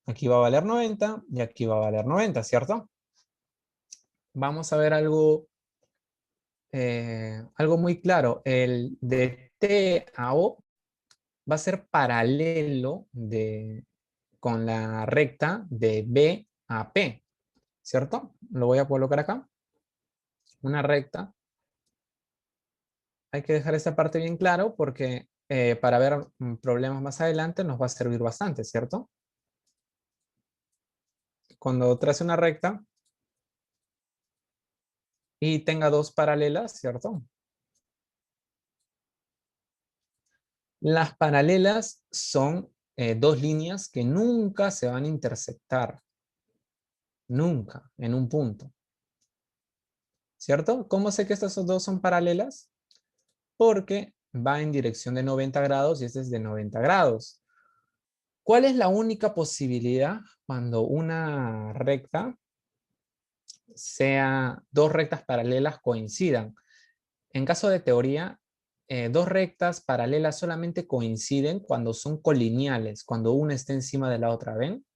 Aquí va a valer 90 y aquí va a valer 90, ¿cierto? Vamos a ver algo, algo muy claro. El de T a O va a ser paralelo con la recta de B a P, ¿cierto? Lo voy a colocar acá. Una recta. Hay que dejar esta parte bien claro porque para ver problemas más adelante nos va a servir bastante, ¿cierto? Cuando trace una recta y tenga dos paralelas, ¿cierto? Las paralelas son dos líneas que nunca se van a intersectar. Nunca, en un punto. ¿Cierto? ¿Cómo sé que estas dos son paralelas? Porque va en dirección de 90 grados y este es de 90 grados. ¿Cuál es la única posibilidad cuando una recta sea dos rectas paralelas coincidan? En caso de teoría, dos rectas paralelas solamente coinciden cuando son colineales, cuando una está encima de la otra, ¿ven?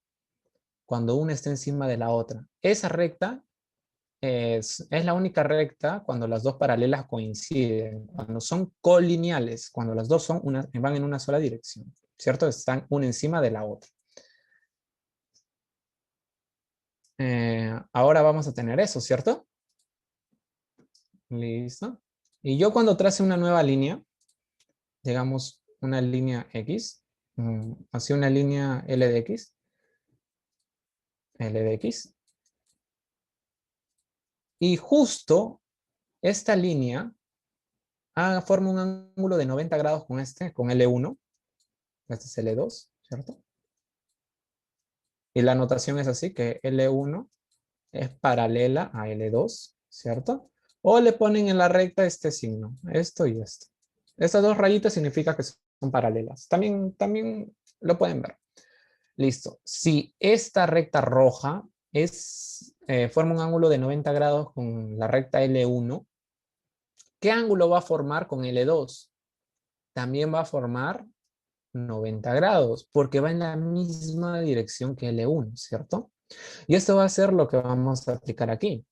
Cuando una está encima de la otra. Esa recta es la única recta cuando las dos paralelas coinciden, cuando son colineales, cuando las dos van en una sola dirección, ¿cierto? Están una encima de la otra. Ahora vamos a tener eso, ¿cierto? Listo. Y yo cuando trace una nueva línea, digamos una línea X, así una línea L de X, y justo esta línea forma un ángulo de 90 grados con con L1, este es L2, ¿cierto? Y la notación es así, que L1 es paralela a L2, ¿cierto? O le ponen en la recta este signo, esto y esto. Estas dos rayitas significa que son paralelas. También lo pueden ver. Listo. Si esta recta roja forma un ángulo de 90 grados con la recta L1, ¿qué ángulo va a formar con L2? También va a formar 90 grados, porque va en la misma dirección que L1, ¿cierto? Y esto va a ser lo que vamos a aplicar aquí.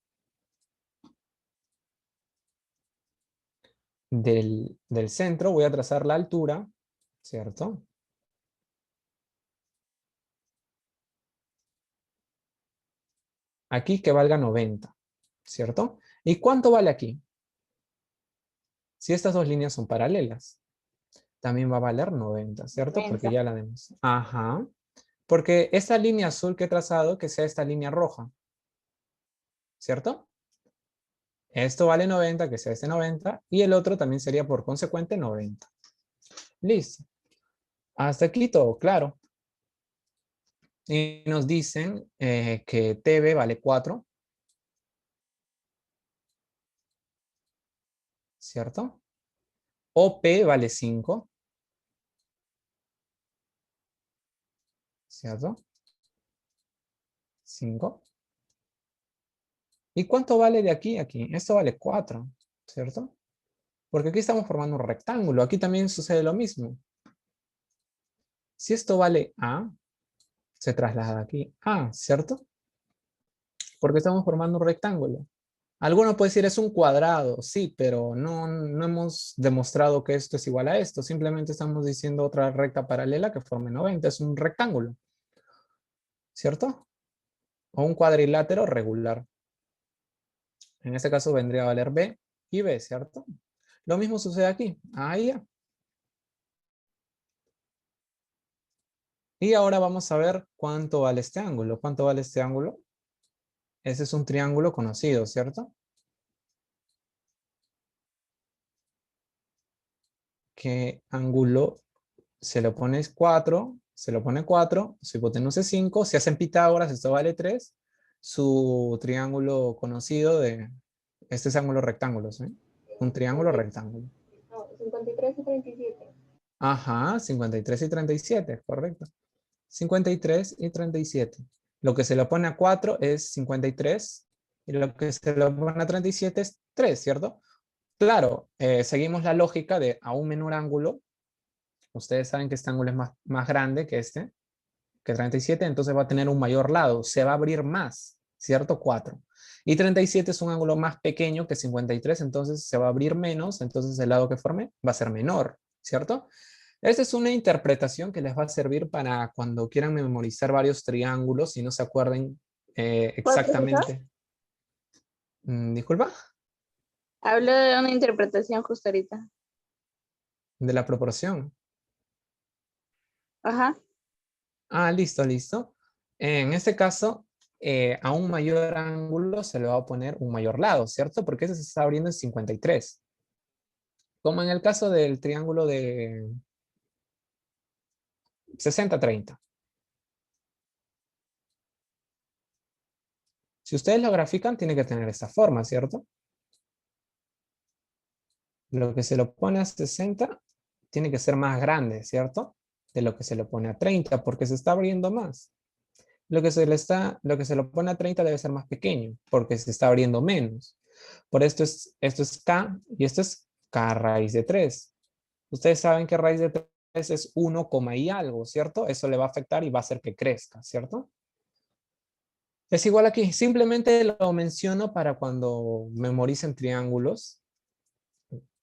Del centro voy a trazar la altura, ¿cierto? Aquí que valga 90, ¿cierto? ¿Y cuánto vale aquí? Si estas dos líneas son paralelas, también va a valer 90, ¿cierto? 90. Porque ya la vemos. Ajá. Porque esta línea azul que he trazado, que sea esta línea roja, ¿cierto? Esto vale 90, que sea este 90, y el otro también sería por consecuente 90. Listo. Hasta aquí todo claro. Y nos dicen que TB vale 4, ¿cierto? OP vale 5, ¿cierto? 5. ¿Y cuánto vale de aquí a aquí? Esto vale 4, ¿cierto? Porque aquí estamos formando un rectángulo. Aquí también sucede lo mismo. Si esto vale A, se traslada aquí A, ¿cierto? Porque estamos formando un rectángulo. Alguno puede decir es un cuadrado, sí, pero no hemos demostrado que esto es igual a esto. Simplemente estamos diciendo otra recta paralela que forme 90. Es un rectángulo, ¿cierto? O un cuadrilátero regular. En este caso vendría a valer B y B, ¿cierto? Lo mismo sucede aquí. Ahí ya. Y ahora vamos a ver cuánto vale este ángulo. ¿Cuánto vale este ángulo? Ese es un triángulo conocido, ¿cierto? ¿Qué ángulo se lo pone 4? Se lo pone 4, su hipotenusa es 5. Si hacen Pitágoras, esto vale 3. Su triángulo conocido este es ángulo rectángulo, ¿sí? Un triángulo rectángulo. 53 y 37. Ajá, 53 y 37, correcto. 53 y 37. Lo que se le pone a 4 es 53 y lo que se le pone a 37 es 3, ¿cierto? Claro, seguimos la lógica de a un menor ángulo. Ustedes saben que este ángulo es más grande que este que 37, entonces va a tener un mayor lado, se va a abrir más, ¿cierto? 4. Y 37 es un ángulo más pequeño que 53, entonces se va a abrir menos, entonces el lado que forme va a ser menor, ¿cierto? Esta es una interpretación que les va a servir para cuando quieran memorizar varios triángulos y no se acuerden ¿Cuál, profesor? exactamente. Disculpa, Hablo de una interpretación justo ahorita. de la proporción. Ajá. Ah, listo, listo. En este caso, a un mayor ángulo se le va a poner un mayor lado, ¿cierto? Porque ese se está abriendo en 53. Como en el caso del triángulo de 60-30. Si ustedes lo grafican, tiene que tener esta forma, ¿cierto? Lo que se lo pone a 60 tiene que ser más grande, ¿cierto? De lo que se lo pone a 30, porque se está abriendo más. Lo que se lo pone a 30 debe ser más pequeño, porque se está abriendo menos. Por esto es K y esto es K raíz de 3. Ustedes saben que raíz de 3 es 1, y algo, ¿cierto? Eso le va a afectar y va a hacer que crezca, ¿cierto? Es igual aquí. Simplemente lo menciono para cuando memoricen triángulos,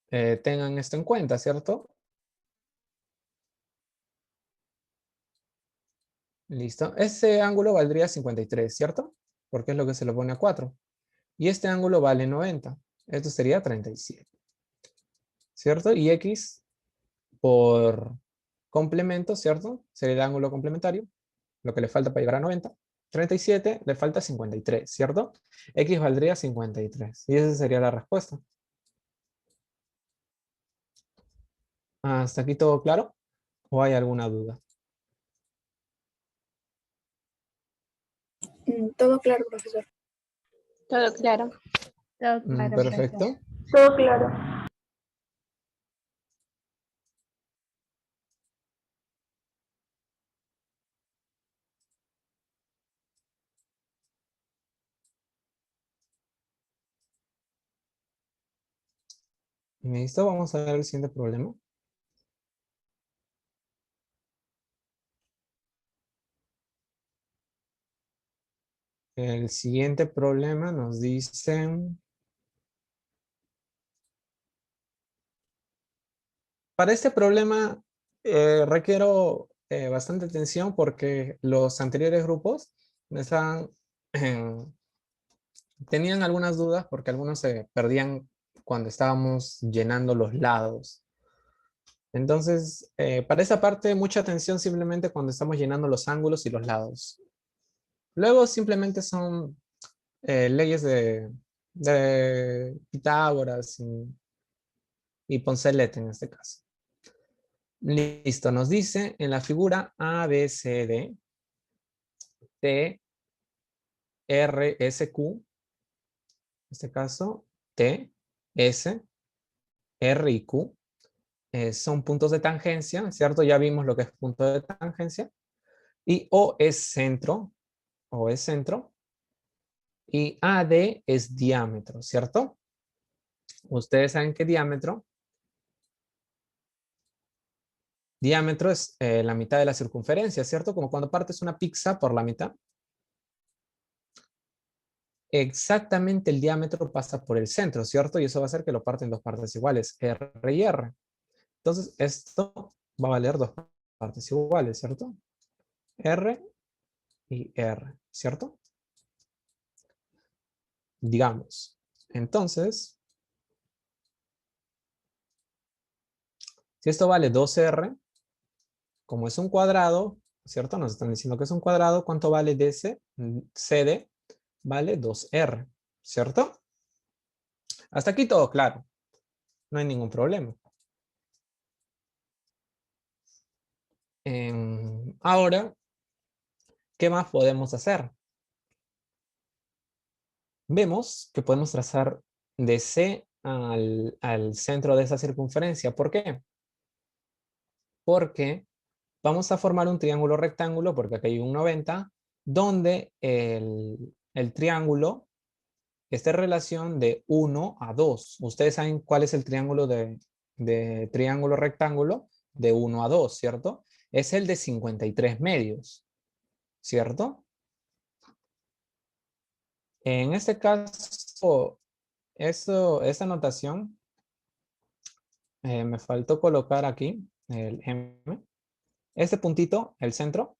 tengan esto en cuenta, ¿cierto? Listo. Ese ángulo valdría 53, ¿cierto? Porque es lo que se lo pone a 4. Y este ángulo vale 90. Esto sería 37. ¿Cierto? Y X por complemento, ¿cierto? Sería el ángulo complementario, lo que le falta para llegar a 90. 37 le falta 53, ¿cierto? X valdría 53. Y esa sería la respuesta. ¿Hasta aquí todo claro? ¿O hay alguna duda? Todo claro, profesor. Todo claro. Todo claro, Perfecto. Todo claro. Listo, vamos a ver el siguiente problema. El siguiente problema nos dicen... Para este problema requiero bastante atención porque los anteriores grupos me estaban, tenían algunas dudas porque algunos se perdían cuando estábamos llenando los lados. Entonces, para esa parte, mucha atención simplemente cuando estamos llenando los ángulos y los lados. Luego simplemente son leyes de Pitágoras y Poncelet en este caso. Listo, nos dice en la figura ABCD, T, R, S, Q, en este caso, T, S, R y Q, son puntos de tangencia, ¿cierto? Ya vimos lo que es punto de tangencia. Y O es centro, y AD es diámetro, ¿cierto? Ustedes saben que diámetro es la mitad de la circunferencia, ¿cierto? Como cuando partes una pizza por la mitad. Exactamente el diámetro pasa por el centro, ¿cierto? Y eso va a hacer que lo parten en dos partes iguales, R y R. Entonces, esto va a valer dos partes iguales, ¿cierto? R y R, ¿cierto? Digamos. Entonces, si esto vale 2R, como es un cuadrado, ¿cierto? Nos están diciendo que es un cuadrado, ¿cuánto vale DC? CD vale 2R, ¿cierto? Hasta aquí todo claro. No hay ningún problema. Ahora, ¿qué más podemos hacer? Vemos que podemos trazar de C al centro de esa circunferencia. ¿Por qué? Porque vamos a formar un triángulo rectángulo, porque aquí hay un 90, donde el triángulo está en relación de 1 a 2. Ustedes saben cuál es el triángulo de triángulo rectángulo de 1 a 2, ¿cierto? Es el de 53 medios. ¿cierto? En este caso, esta notación, me faltó colocar aquí el M. Este puntito, el centro,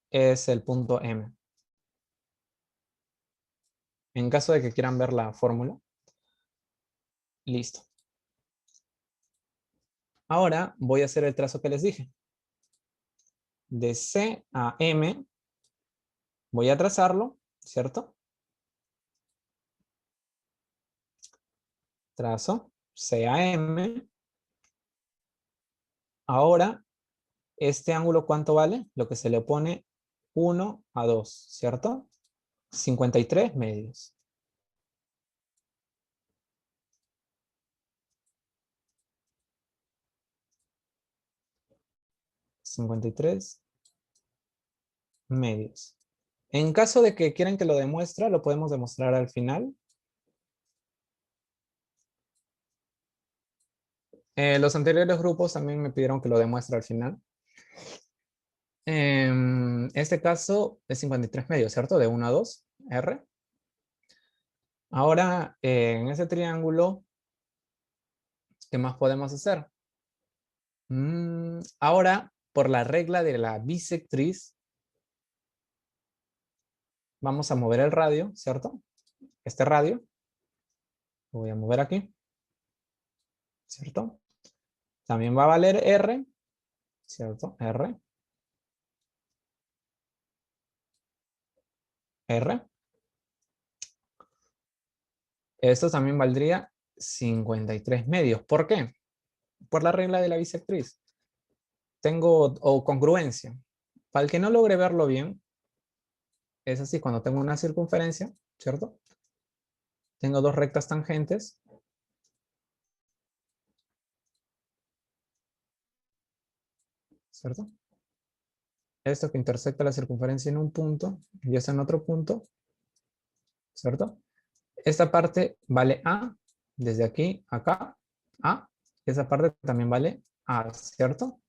es el punto M. En caso de que quieran ver la fórmula. Listo. Ahora voy a hacer el trazo que les dije. De C a M voy a trazarlo, ¿cierto? Trazo C a M. Ahora, este ángulo, ¿cuánto vale? Lo que se le opone 1 a 2, ¿cierto? 53 medios. $53 medios. En caso de que quieran que lo demuestre, lo podemos demostrar al final. Los anteriores grupos también me pidieron que lo demuestre al final. En este caso es 53 medios, ¿cierto? De 1 a 2, R. Ahora, en ese triángulo, ¿qué más podemos hacer? Ahora, por la regla de la bisectriz, vamos a mover el radio, ¿cierto? Este radio, lo voy a mover aquí, ¿cierto? También va a valer R, ¿cierto? R. R. Esto también valdría 53 medios. ¿Por qué? Por la regla de la bisectriz. Tengo, o congruencia. Para el que no logre verlo bien, es así, cuando tengo una circunferencia, ¿cierto? Tengo dos rectas tangentes. ¿Cierto? Esto que intersecta la circunferencia en un punto y es en otro punto, ¿cierto? Esta parte vale A, desde aquí a acá, A. Esa parte también vale A, ¿cierto?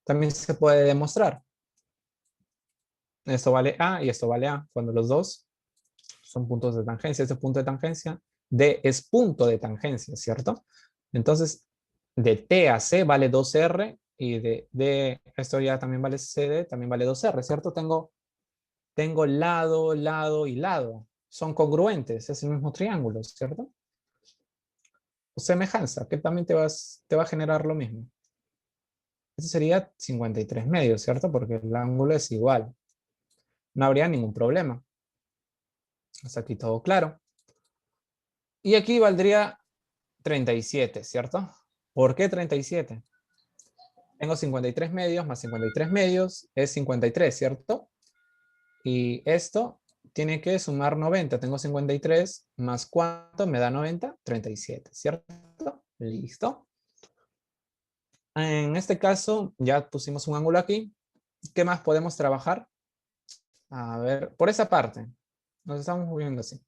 También se puede demostrar. Esto vale A y esto vale A, cuando los dos son puntos de tangencia. Este punto de tangencia, D es punto de tangencia, ¿cierto? Entonces, de T a C vale 2R y de esto ya también vale CD, también vale 2R, ¿cierto? Tengo lado, lado y lado. Son congruentes, es el mismo triángulo, ¿cierto? Semejanza, que también te va a generar lo mismo. Este sería 53 medios, ¿cierto? Porque el ángulo es igual. No habría ningún problema. Hasta aquí todo claro. Y aquí valdría 37, ¿cierto? ¿Por qué 37? Tengo 53 medios más 53 medios es 53, ¿cierto? Y esto tiene que sumar 90. Tengo 53 más ¿cuánto me da 90? 37, ¿cierto? Listo. En este caso ya pusimos un ángulo aquí. ¿Qué más podemos trabajar? A ver, por esa parte. Nos estamos moviendo así.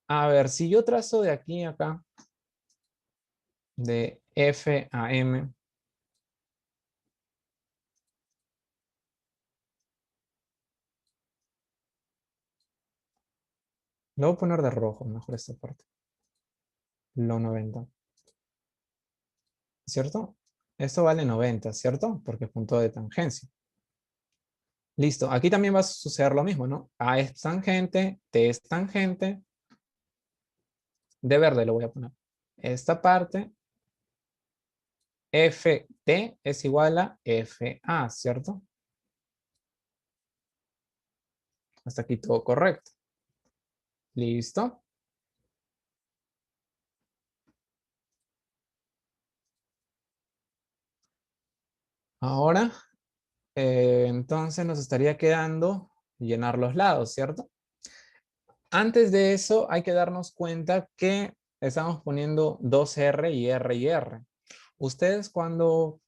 A ver, si yo trazo de aquí a acá, de F a M, lo voy a poner de rojo, mejor esta parte. Lo 90. ¿Cierto? Esto vale 90, ¿cierto? Porque es punto de tangencia. Listo. Aquí también va a suceder lo mismo, ¿no? A es tangente, T es tangente. De verde lo voy a poner. Esta parte, FT es igual a FA, ¿cierto? Hasta aquí todo correcto. Listo. Ahora, entonces nos estaría quedando llenar los lados, ¿cierto? Antes de eso hay que darnos cuenta que estamos poniendo 2R y R y R. Ustedes cuando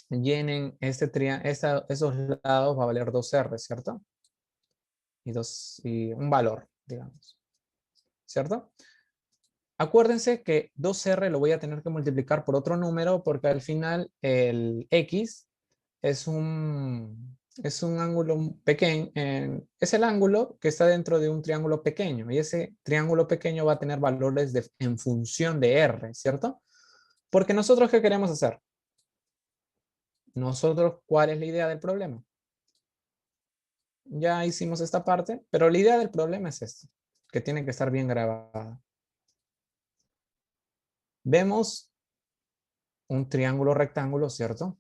llenen esos lados va a valer 2R, ¿cierto? Y un valor, digamos. ¿Cierto? Acuérdense que 2R lo voy a tener que multiplicar por otro número porque al final el X es un ángulo pequeño, es el ángulo que está dentro de un triángulo pequeño y ese triángulo pequeño va a tener valores en función de R, ¿cierto? Porque nosotros, ¿qué queremos hacer? Nosotros, ¿cuál es la idea del problema? Ya hicimos esta parte, pero la idea del problema es esto, que tiene que estar bien grabada. Vemos un triángulo rectángulo, ¿cierto?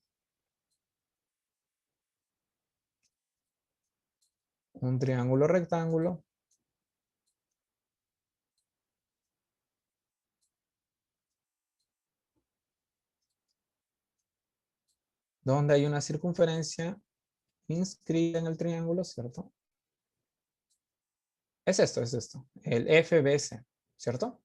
Un triángulo rectángulo. Donde hay una circunferencia inscrita en el triángulo, ¿cierto? Es esto, el FBC, ¿cierto?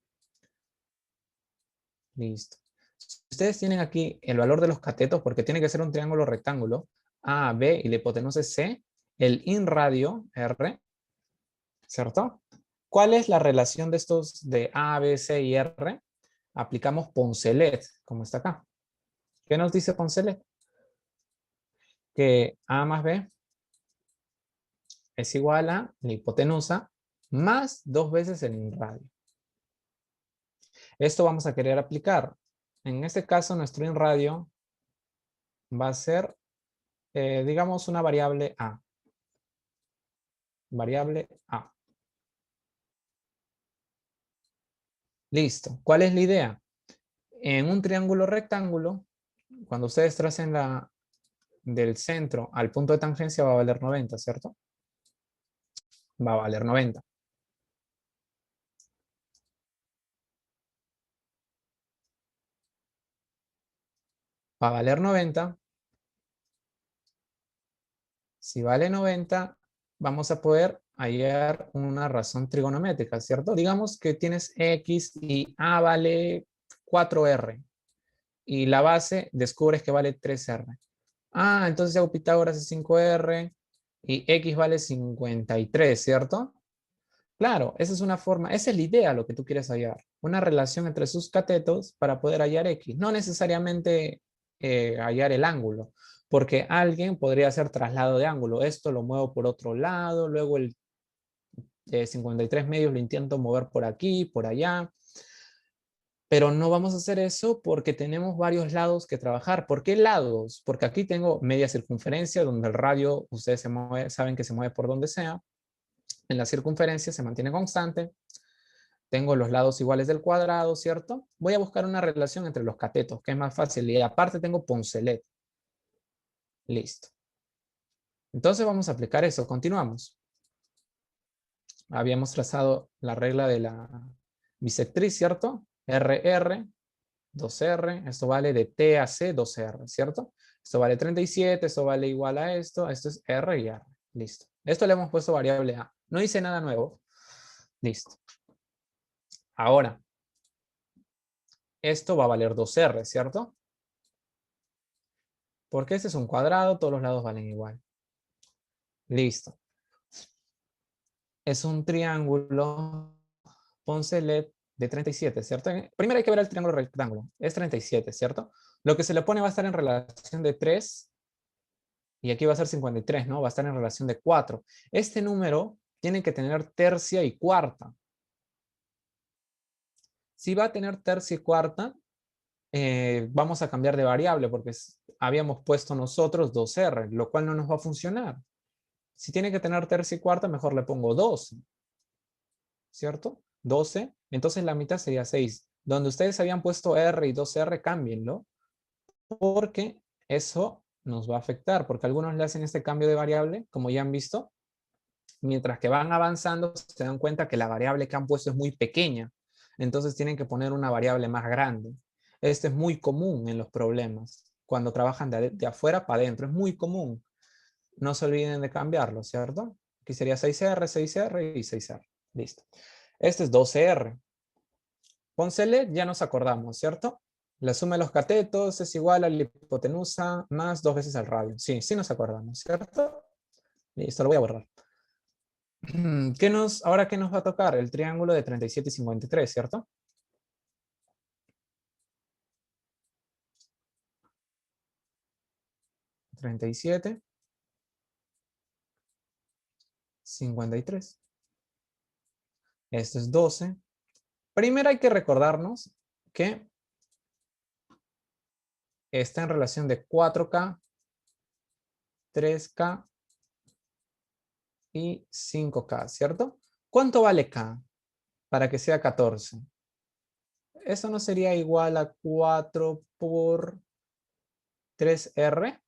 Listo. Si ustedes tienen aquí el valor de los catetos, porque tiene que ser un triángulo rectángulo, A, B y la hipotenusa es C, el inradio, R, ¿cierto? ¿Cuál es la relación de estos de A, B, C y R? Aplicamos Poncelet, como está acá. ¿Qué nos dice Poncelet? Que A más B es igual a la hipotenusa más 2 veces el inradio. Esto vamos a querer aplicar. En este caso, nuestro inradio va a ser, digamos, una variable A. Variable A. Listo. ¿Cuál es la idea? En un triángulo rectángulo, cuando ustedes tracen del centro al punto de tangencia va a valer 90, ¿cierto? Va a valer 90. Va a valer 90. Si vale 90, vamos a poder hallar una razón trigonométrica, ¿cierto? Digamos que tienes X y A vale 4R. Y la base descubres que vale 3R. Ah, entonces hago Pitágoras es 5R y X vale 53, ¿cierto? Claro, esa es una forma, esa es la idea, lo que tú quieres hallar. Una relación entre sus catetos para poder hallar X. No necesariamente hallar el ángulo, porque alguien podría hacer traslado de ángulo. Esto lo muevo por otro lado, luego el 53 medios lo intento mover por aquí, por allá. Pero no vamos a hacer eso porque tenemos varios lados que trabajar. ¿Por qué lados? Porque aquí tengo media circunferencia, donde el radio, ustedes saben que se mueve por donde sea. En la circunferencia se mantiene constante. Tengo los lados iguales del cuadrado, ¿cierto? Voy a buscar una relación entre los catetos, que es más fácil. Y aparte tengo Poncelet. Listo. Entonces vamos a aplicar eso. Continuamos. Habíamos trazado la regla de la bisectriz, ¿cierto? RR, 2R, esto vale de T a C, 2R, ¿cierto? Esto vale 37, esto vale igual a esto es R y R. Listo. Esto le hemos puesto variable A. No hice nada nuevo. Listo. Ahora, esto va a valer 2R, ¿cierto? Porque este es un cuadrado, todos los lados valen igual. Listo. Es un triángulo Poncelet de 37, ¿cierto? Primero hay que ver el triángulo rectángulo. Es 37, ¿cierto? Lo que se le pone va a estar en relación de 3 y aquí va a ser 53, ¿no? Va a estar en relación de 4. Este número tiene que tener tercia y cuarta. Si va a tener tercia y cuarta, vamos a cambiar de variable porque habíamos puesto nosotros 2R, lo cual no nos va a funcionar. Si tiene que tener tercia y cuarta, mejor le pongo 12. ¿Cierto? 12. Entonces la mitad sería 6. Donde ustedes habían puesto R y 2R, cámbienlo. Porque eso nos va a afectar. Porque algunos le hacen este cambio de variable, como ya han visto. Mientras que van avanzando, se dan cuenta que la variable que han puesto es muy pequeña. Entonces tienen que poner una variable más grande. Este es muy común en los problemas. Cuando trabajan de afuera para adentro. Es muy común. No se olviden de cambiarlo, ¿cierto? Aquí sería 6R, 6R y 6R. Listo. Este es 12R. Poncelet ya nos acordamos, ¿cierto? La suma de los catetos es igual a la hipotenusa más 2 veces el radio. Sí, sí nos acordamos, ¿cierto? Listo, lo voy a borrar. Ahora qué nos va a tocar? El triángulo de 37 y 53, ¿cierto? 37, 53. Esto es 12. Primero hay que recordarnos que está en relación de 4K, 3K y 5K, ¿cierto? ¿Cuánto vale K para que sea 14? ¿Eso no sería igual a 4 por 3R?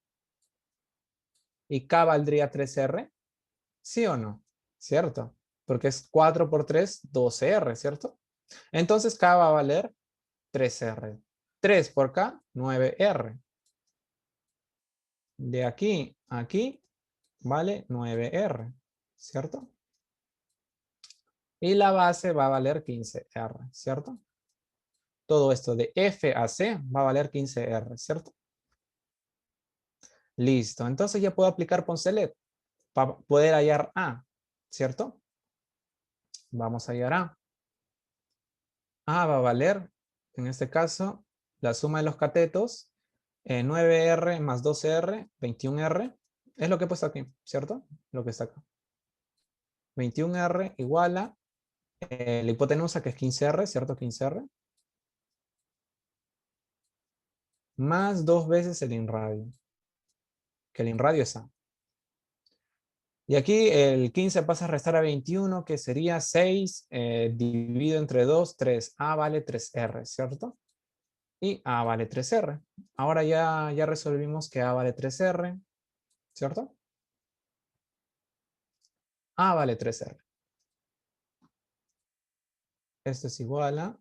¿Y K valdría 3R? ¿Sí o no? ¿Cierto? Porque es 4 por 3, 12R, ¿cierto? Entonces K va a valer 3R. 3 por K, 9R. De aquí a aquí vale 9R, ¿cierto? Y la base va a valer 15R, ¿cierto? Todo esto de F a C va a valer 15R, ¿cierto? Listo. Entonces ya puedo aplicar Poncelet para poder hallar A, ¿cierto? Vamos a hallar A. A va a valer, en este caso, la suma de los catetos, 9R más 12R, 21R. Es lo que he puesto aquí, ¿cierto? Lo que está acá. 21R igual a la hipotenusa, que es 15R, ¿cierto? 15R. Más 2 veces el inradio. Que el inradio es A. Y aquí el 15 pasa a restar a 21, que sería 6 dividido entre 2, 3. A vale 3R, ¿cierto? Y A vale 3R. Ahora ya resolvimos que A vale 3R, ¿cierto? A vale 3R. Esto es igual a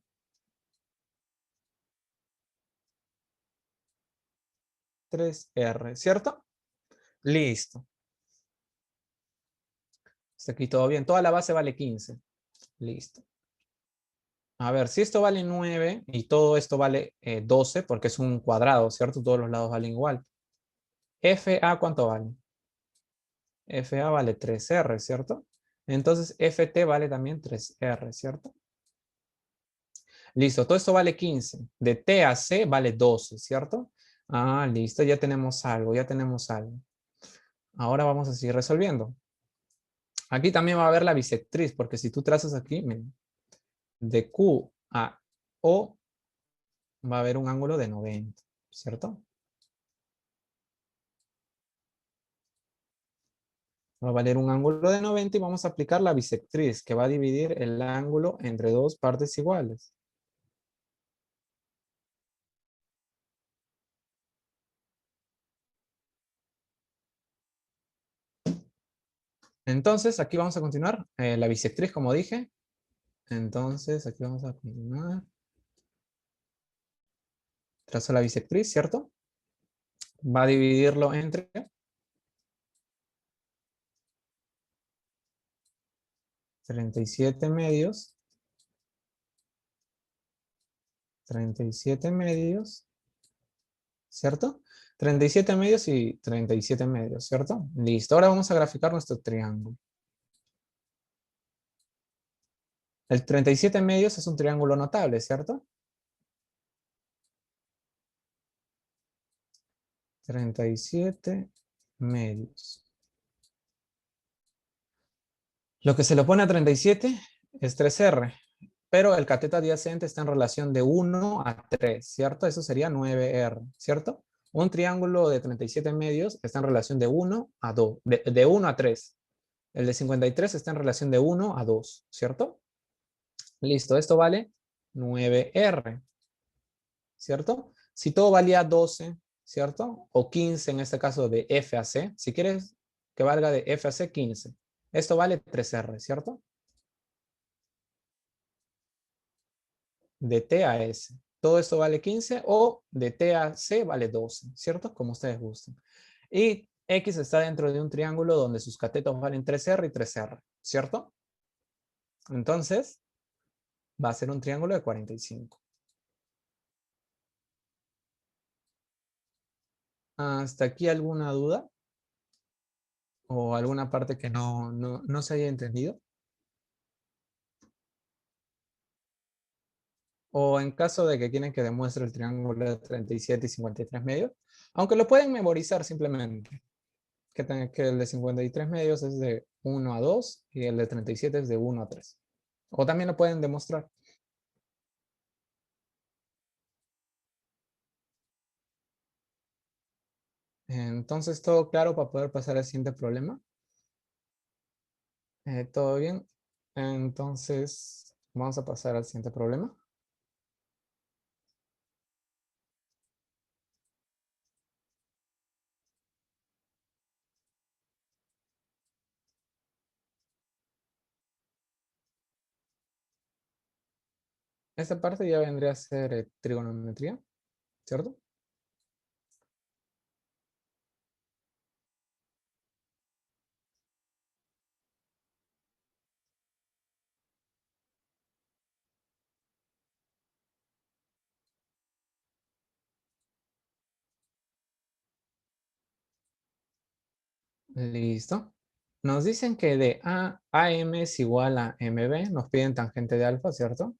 3R, ¿cierto? Listo. Hasta aquí todo bien. Toda la base vale 15. Listo. A ver, si esto vale 9 y todo esto vale 12, porque es un cuadrado, ¿cierto? Todos los lados valen igual. FA, ¿cuánto vale? FA vale 3R, ¿cierto? Entonces FT vale también 3R, ¿cierto? Listo, todo esto vale 15. De T a C vale 12, ¿cierto? Ah, listo, ya tenemos algo, ya tenemos algo. Ahora vamos a seguir resolviendo. Aquí también va a haber la bisectriz, porque si tú trazas aquí, miren, de Q a O va a haber un ángulo de 90, ¿cierto? Va a valer un ángulo de 90 y vamos a aplicar la bisectriz, que va a dividir el ángulo entre dos partes iguales. Entonces, aquí vamos a continuar. La bisectriz, como dije. Entonces, aquí vamos a continuar. Trazo la bisectriz, ¿cierto? Va a dividirlo entre 37 medios. 37 medios, ¿cierto? 37 medios y 37 medios, ¿cierto? Listo, ahora vamos a graficar nuestro triángulo. El 37 medios es un triángulo notable, ¿cierto? 37 medios. Lo que se le pone a 37 es 3R, pero el cateto adyacente está en relación de 1 a 3, ¿cierto? Eso sería 9R, ¿cierto? Un triángulo de 37 medios está en relación de 1 a 2, de 1 a 3. El de 53 está en relación de 1 a 2, ¿cierto? Listo, esto vale 9R, ¿cierto? Si todo valía 12, ¿cierto? O 15 en este caso de F a C. Si quieres que valga de F a C, 15. Esto vale 3R, ¿cierto? De T a S. Todo esto vale 15 o de T a C vale 12, ¿cierto? Como ustedes gusten. Y X está dentro de un triángulo donde sus catetos valen 3R y 3R, ¿cierto? Entonces, va a ser un triángulo de 45. ¿Hasta aquí alguna duda? ¿O alguna parte que no se haya entendido? O en caso de que quieren que demuestre el triángulo de 37 y 53 medios, Aunque lo pueden memorizar simplemente. Que el de 53 medios es de 1 a 2 y el de 37 es de 1 a 3. O también lo pueden demostrar. Entonces, ¿todo claro para poder pasar al siguiente problema? ¿Todo bien? Entonces, vamos a pasar al siguiente problema. Esta parte ya vendría a ser trigonometría, ¿cierto? Listo. Nos dicen que de AM es igual a MB. Nos piden tangente de alfa, ¿cierto?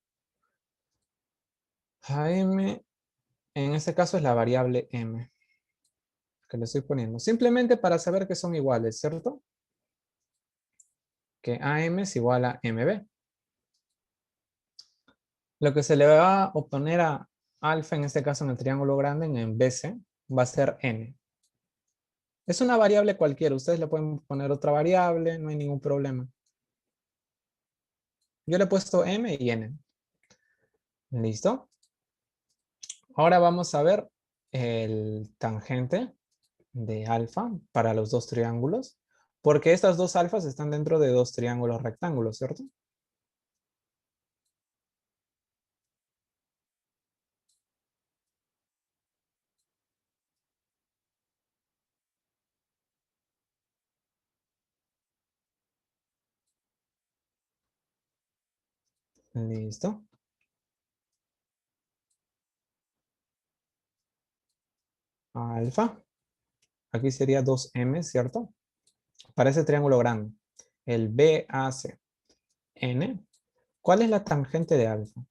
AM, en este caso es la variable M, que le estoy poniendo. Simplemente para saber que son iguales, ¿cierto? Que AM es igual a MB. Lo que se le va a oponer a alfa, en este caso en el triángulo grande, en BC, va a ser N. Es una variable cualquiera. Ustedes le pueden poner otra variable, no hay ningún problema. Yo le he puesto M y N. ¿Listo? Ahora vamos a ver el tangente de alfa para los dos triángulos, porque estas dos alfas están dentro de dos triángulos rectángulos, ¿cierto? Listo. Alfa. Aquí sería 2M, ¿cierto? Para ese triángulo grande. El BAC. N. ¿Cuál es la tangente de alfa?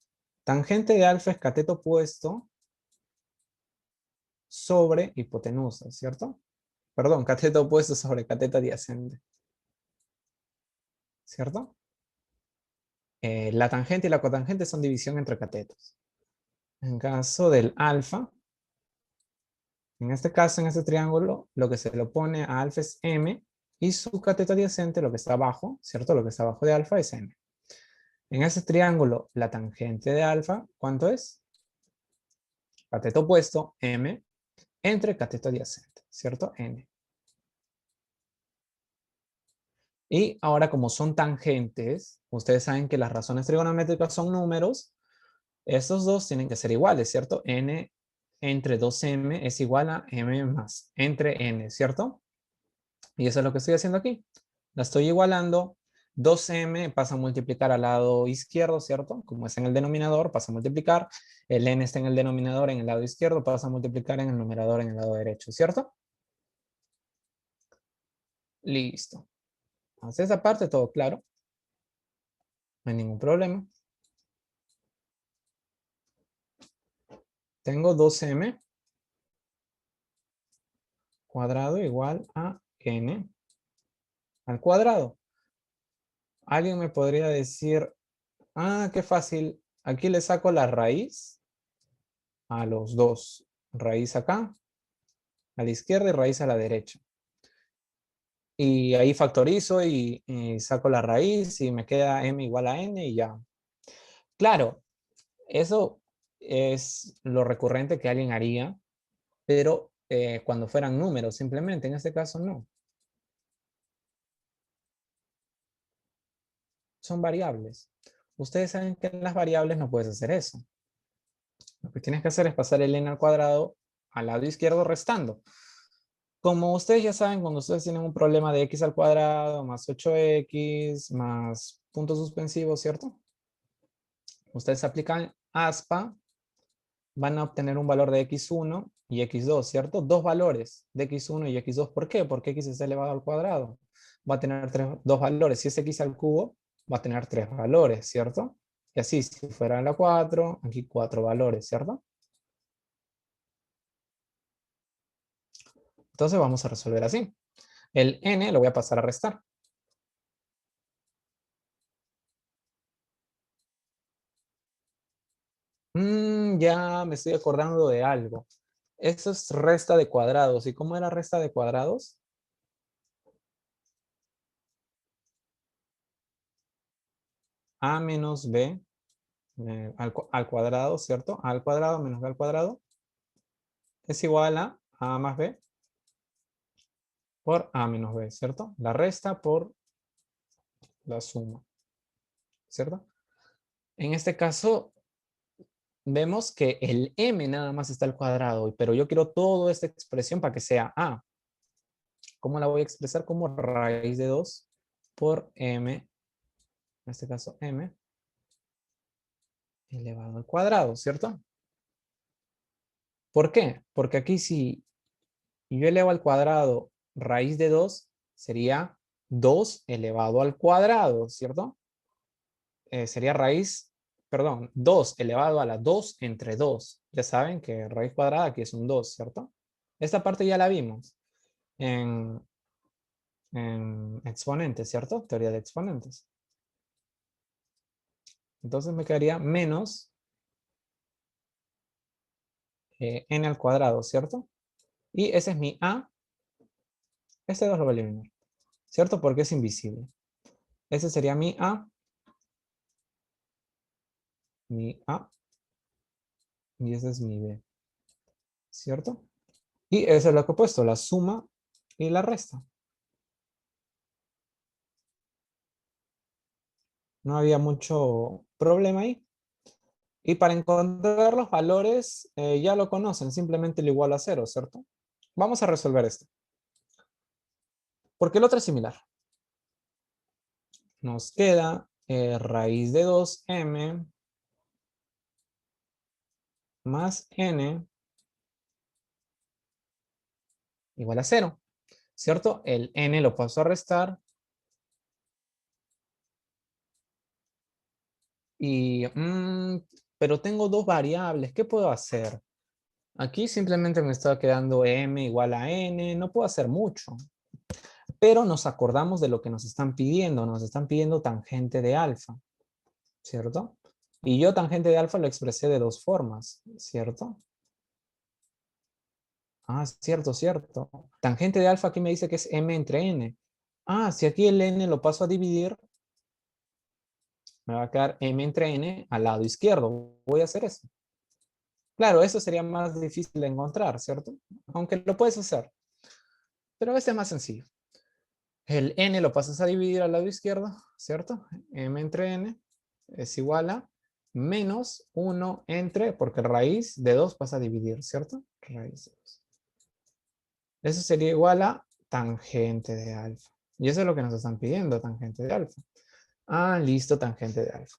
Tangente de alfa es cateto opuesto sobre hipotenusa, ¿cierto? Perdón, cateto opuesto sobre cateto adyacente. ¿Cierto? La tangente y la cotangente son división entre catetos. En caso del alfa, en este caso, en este triángulo, lo que se le opone a alfa es M y su cateto adyacente, lo que está abajo, ¿cierto? Lo que está abajo de alfa es M. En ese triángulo, la tangente de alfa, ¿cuánto es? Cateto opuesto, M, entre cateto adyacente, ¿cierto? N. Y ahora, como son tangentes, ustedes saben que las razones trigonométricas son números. Estos dos tienen que ser iguales, ¿cierto? N entre 2M es igual a M más entre N, ¿cierto? Y eso es lo que estoy haciendo aquí. La estoy igualando. 2M pasa a multiplicar al lado izquierdo, ¿cierto? Como es en el denominador, pasa a multiplicar. El N está en el denominador en el lado izquierdo, pasa a multiplicar en el numerador en el lado derecho, ¿cierto? Listo. Entonces esa parte todo claro. No hay ningún problema. Tengo 2M cuadrado igual a N al cuadrado. Alguien me podría decir, qué fácil. Aquí le saco la raíz a los dos. Raíz acá, a la izquierda y raíz a la derecha. Y ahí factorizo y saco la raíz y me queda m igual a n y ya. Claro, eso es lo recurrente que alguien haría, pero cuando fueran números simplemente, en este caso no. Son variables. Ustedes saben que en las variables no puedes hacer eso. Lo que tienes que hacer es pasar el n al cuadrado al lado izquierdo restando. Como ustedes ya saben, cuando ustedes tienen un problema de x al cuadrado más 8x más puntos suspensivos, ¿cierto? Ustedes aplican aspa, van a obtener un valor de x1 y x2, ¿cierto? Dos valores de x1 y x2. ¿Por qué? Porque x es elevado al cuadrado. Va a tener dos valores. Si es x al cubo, va a tener tres valores, ¿cierto? Y así, si fuera la 4, aquí cuatro valores, ¿cierto? Entonces vamos a resolver así. El n lo voy a pasar a restar. Ya me estoy acordando de algo. Eso es resta de cuadrados. ¿Y cómo era resta de cuadrados? A menos b al cuadrado, ¿cierto? A al cuadrado menos b al cuadrado es igual a más b por a menos b, ¿cierto? La resta por la suma, ¿cierto? En este caso, vemos que el m nada más está al cuadrado, pero yo quiero toda esta expresión para que sea a. ¿Cómo la voy a expresar? Como raíz de 2 por m, en este caso m, elevado al cuadrado, ¿cierto? ¿Por qué? Porque aquí si yo elevo al cuadrado raíz de 2, sería 2 elevado al cuadrado, ¿cierto? Sería raíz, perdón, 2 elevado a la 2 entre 2. Ya saben que raíz cuadrada aquí es un 2, ¿cierto? Esta parte ya la vimos en exponentes, ¿cierto? Teoría de exponentes. Entonces me quedaría menos n al cuadrado, ¿cierto? Y ese es mi a. Este 2 lo voy a eliminar, ¿cierto? Porque es invisible. Ese sería mi a. Mi a. Y ese es mi b, ¿cierto? Y eso es lo que he puesto, la suma y la resta. No había mucho problema ahí. Y para encontrar los valores, ya lo conocen, simplemente lo igualo a 0, ¿cierto? Vamos a resolver esto. Porque el otro es similar. Nos queda raíz de 2m más n igual a 0, ¿cierto? El n lo paso a restar. Y, pero tengo dos variables, ¿qué puedo hacer? Aquí simplemente me está quedando m igual a n, no puedo hacer mucho. Pero nos acordamos de lo que nos están pidiendo tangente de alfa, ¿cierto? Y yo tangente de alfa lo expresé de dos formas, ¿cierto? Ah, cierto, cierto. Tangente de alfa aquí me dice que es m entre n. Ah, si aquí el n lo paso a dividir, me va a quedar m entre n al lado izquierdo. Voy a hacer eso. Claro, eso sería más difícil de encontrar, ¿cierto? Aunque lo puedes hacer. Pero este es más sencillo. El n lo pasas a dividir al lado izquierdo, ¿cierto? M entre n es igual a menos 1 entre, porque raíz de 2 pasa a dividir, ¿cierto? Raíz de 2. Eso sería igual a tangente de alfa. Y eso es lo que nos están pidiendo, tangente de alfa. Ah, listo, tangente de alfa.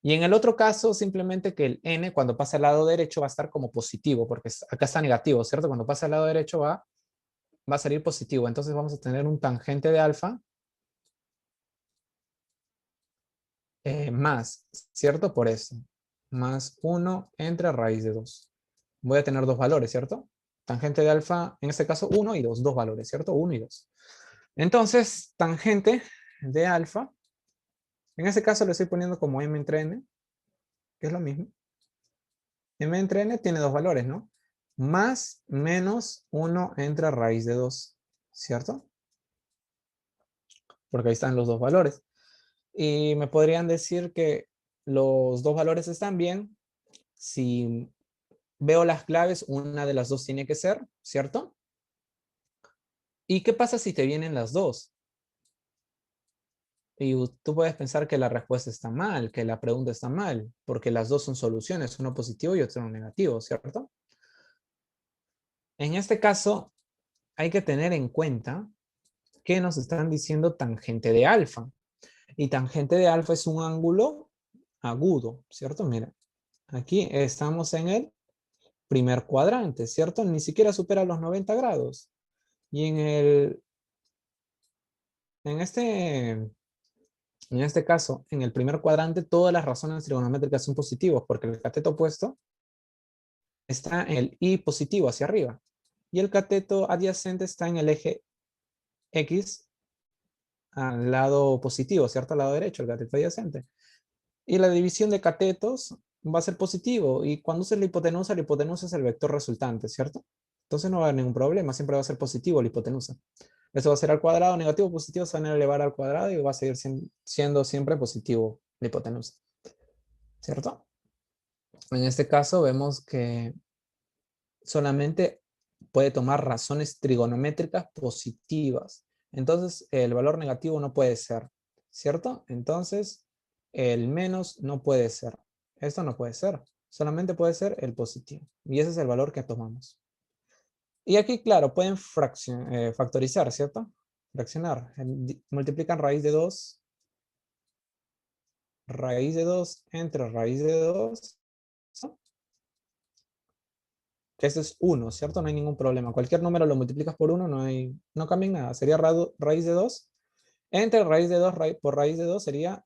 Y en el otro caso, simplemente que el n cuando pasa al lado derecho va a estar como positivo, porque acá está negativo, ¿cierto? Cuando pasa al lado derecho va a salir positivo. Entonces vamos a tener un tangente de alfa más, ¿cierto? Por eso. Más 1 entre raíz de 2. Voy a tener dos valores, ¿cierto? Tangente de alfa, en este caso 1 y 2. Dos valores, ¿cierto? 1 y 2. Entonces, tangente de alfa, en este caso le estoy poniendo como m entre n, que es lo mismo. M entre n tiene dos valores, ¿no? Más menos 1 entre raíz de 2, ¿cierto? Porque ahí están los dos valores. Y me podrían decir que los dos valores están bien si veo las claves, una de las dos tiene que ser, ¿cierto? ¿Y qué pasa si te vienen las dos? Y tú puedes pensar que la respuesta está mal, que la pregunta está mal, porque las dos son soluciones, uno positivo y otro negativo, ¿cierto? En este caso, hay que tener en cuenta que nos están diciendo tangente de alfa. Y tangente de alfa es un ángulo agudo, ¿cierto? Mira, aquí estamos en el primer cuadrante, ¿cierto? Ni siquiera supera los 90 grados. Y en este caso, en el primer cuadrante, todas las razones trigonométricas son positivos, porque el cateto opuesto está en el i positivo hacia arriba. y el cateto adyacente está en el eje X al lado positivo, ¿cierto? Al lado derecho, el cateto adyacente. Y la división de catetos va a ser positivo. Y cuando uses la hipotenusa es el vector resultante, ¿cierto? Entonces no va a haber ningún problema, siempre va a ser positivo la hipotenusa. Eso va a ser al cuadrado, negativo, positivo, se van a elevar al cuadrado y va a seguir siendo siempre positivo la hipotenusa, ¿cierto? En este caso vemos que solamente puede tomar razones trigonométricas positivas. Entonces, el valor negativo no puede ser, ¿cierto? Entonces, el menos no puede ser. Esto no puede ser. Solamente puede ser el positivo. Y ese es el valor que tomamos. Y aquí, claro, pueden factorizar, ¿cierto? Fraccionar. Multiplican raíz de 2 entre raíz de 2, que ese es 1, ¿cierto? No hay ningún problema. Cualquier número lo multiplicas por 1, no cambia en nada. Sería raíz de 2. Entre raíz de 2 por raíz de 2 sería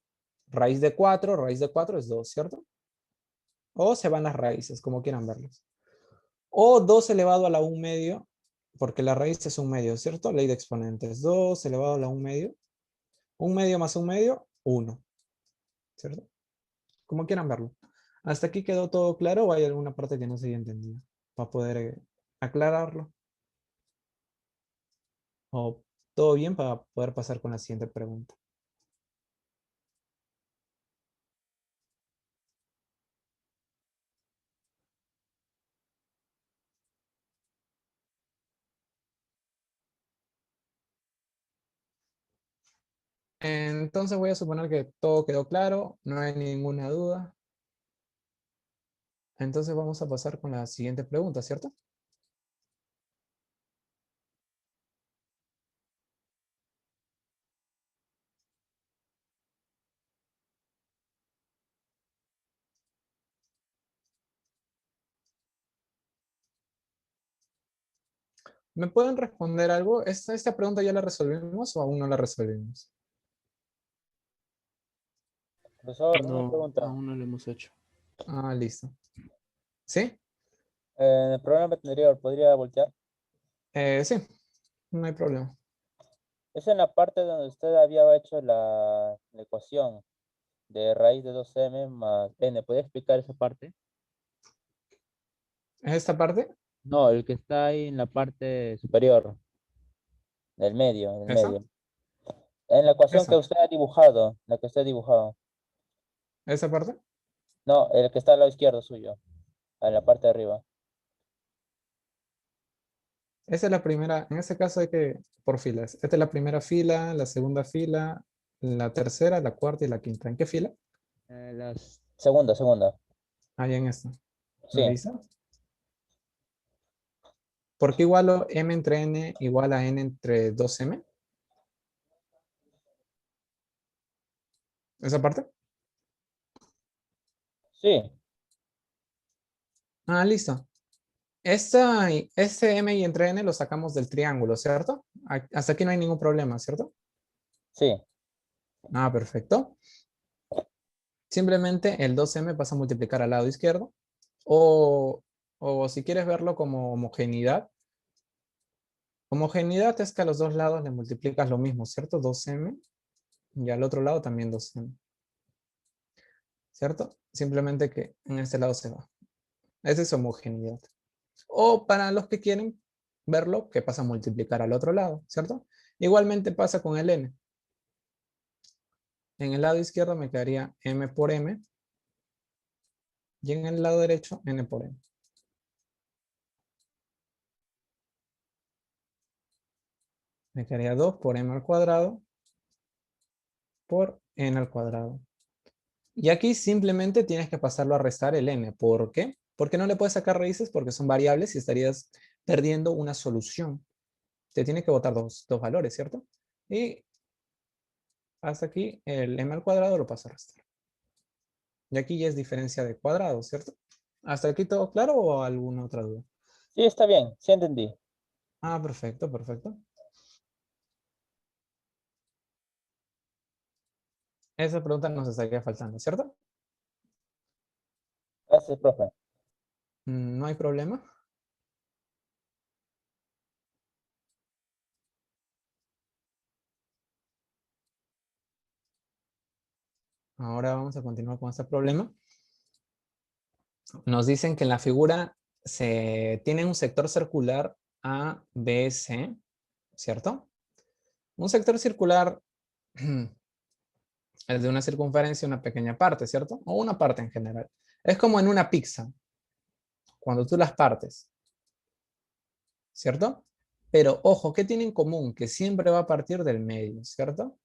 raíz de 4. Raíz de 4 es 2, ¿cierto? O se van las raíces, como quieran verlos. O 2 elevado a la 1 medio, porque la raíz es 1 medio, ¿cierto? Ley de exponentes. 2 elevado a la 1 medio. 1 medio más 1 medio, 1. ¿Cierto? Como quieran verlo. ¿Hasta aquí quedó todo claro o hay alguna parte que no se haya entendido? Para poder aclararlo. O todo bien para poder pasar con la siguiente pregunta. Entonces voy a suponer que todo quedó claro, no hay ninguna duda. Entonces vamos a pasar con la siguiente pregunta, ¿cierto? ¿Me pueden responder algo? ¿Esta pregunta ya la resolvimos o aún no la resolvimos? Profesor, una No, pregunta. aún no lo hemos hecho. Ah, listo. ¿Sí? En el programa anterior, ¿podría voltear? Sí, no hay problema. Es en la parte donde usted había hecho la ecuación de raíz de 2m más n. ¿Podría explicar esa parte? ¿Es esta parte? No, el que está ahí en la parte superior, del medio, en el ¿Esa? medio. En la ecuación que ¿Esa? usted ha dibujado, la que usted ha dibujado. ¿Esa parte? No, el que está al lado izquierdo suyo, en la parte de arriba. Esa es la primera, en este caso hay que, por filas. Esta es la primera fila, la segunda fila, la tercera, la cuarta y la quinta. ¿En qué fila? Segunda. Ahí en esta. Sí, ¿Listo? ¿Por qué igualo m entre n igual a n entre 2m? ¿Esa parte? sí, Ah, listo. Este m y entre n lo sacamos del triángulo, ¿cierto? Hasta aquí no hay ningún problema, ¿cierto? sí. Ah, perfecto. Simplemente el 2m pasa a multiplicar al lado izquierdo. O, o si quieres verlo como homogeneidad. Homogeneidad es que a los dos lados le multiplicas lo mismo, ¿cierto? 2m y al otro lado también 2m, ¿cierto? Simplemente que en este lado se va. Esa es homogeneidad. O para los que quieren verlo, que pasa a multiplicar al otro lado, ¿cierto? Igualmente pasa con el n. En el lado izquierdo me quedaría m por m y en el lado derecho n por m. Me quedaría 2 por m al cuadrado por n al cuadrado. Y aquí simplemente tienes que pasarlo a restar el n. ¿Por qué? Porque no le puedes sacar raíces porque son variables y estarías perdiendo una solución. Te tiene que botar dos valores, ¿cierto? Y hasta aquí el m al cuadrado lo paso a restar. Y aquí ya es diferencia de cuadrados, ¿cierto? ¿Hasta aquí todo claro o alguna otra duda? Sí, está bien, sí entendí. Ah, perfecto, perfecto. Esa pregunta nos estaría faltando, ¿cierto? Gracias, profe. No hay problema. Ahora vamos a continuar con este problema. Nos dicen que en la figura se tiene un sector circular ABC, ¿cierto? Un sector circular es de una circunferencia una pequeña parte, ¿cierto? O una parte en general. Es como en una pizza, cuando tú las partes, ¿cierto? Pero ojo, ¿qué tiene en común? Que siempre va a partir del medio, ¿cierto?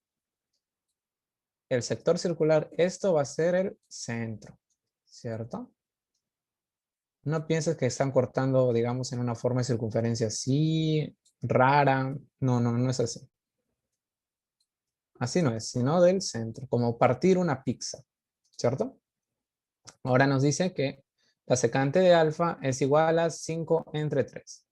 El sector circular, esto va a ser el centro, ¿cierto? No pienses que están cortando, digamos, en una forma de circunferencia así, rara. No, no, no es así. Así no es, sino del centro, como partir una pizza, ¿cierto? Ahora nos dice que la secante de alfa es igual a 5 entre 3.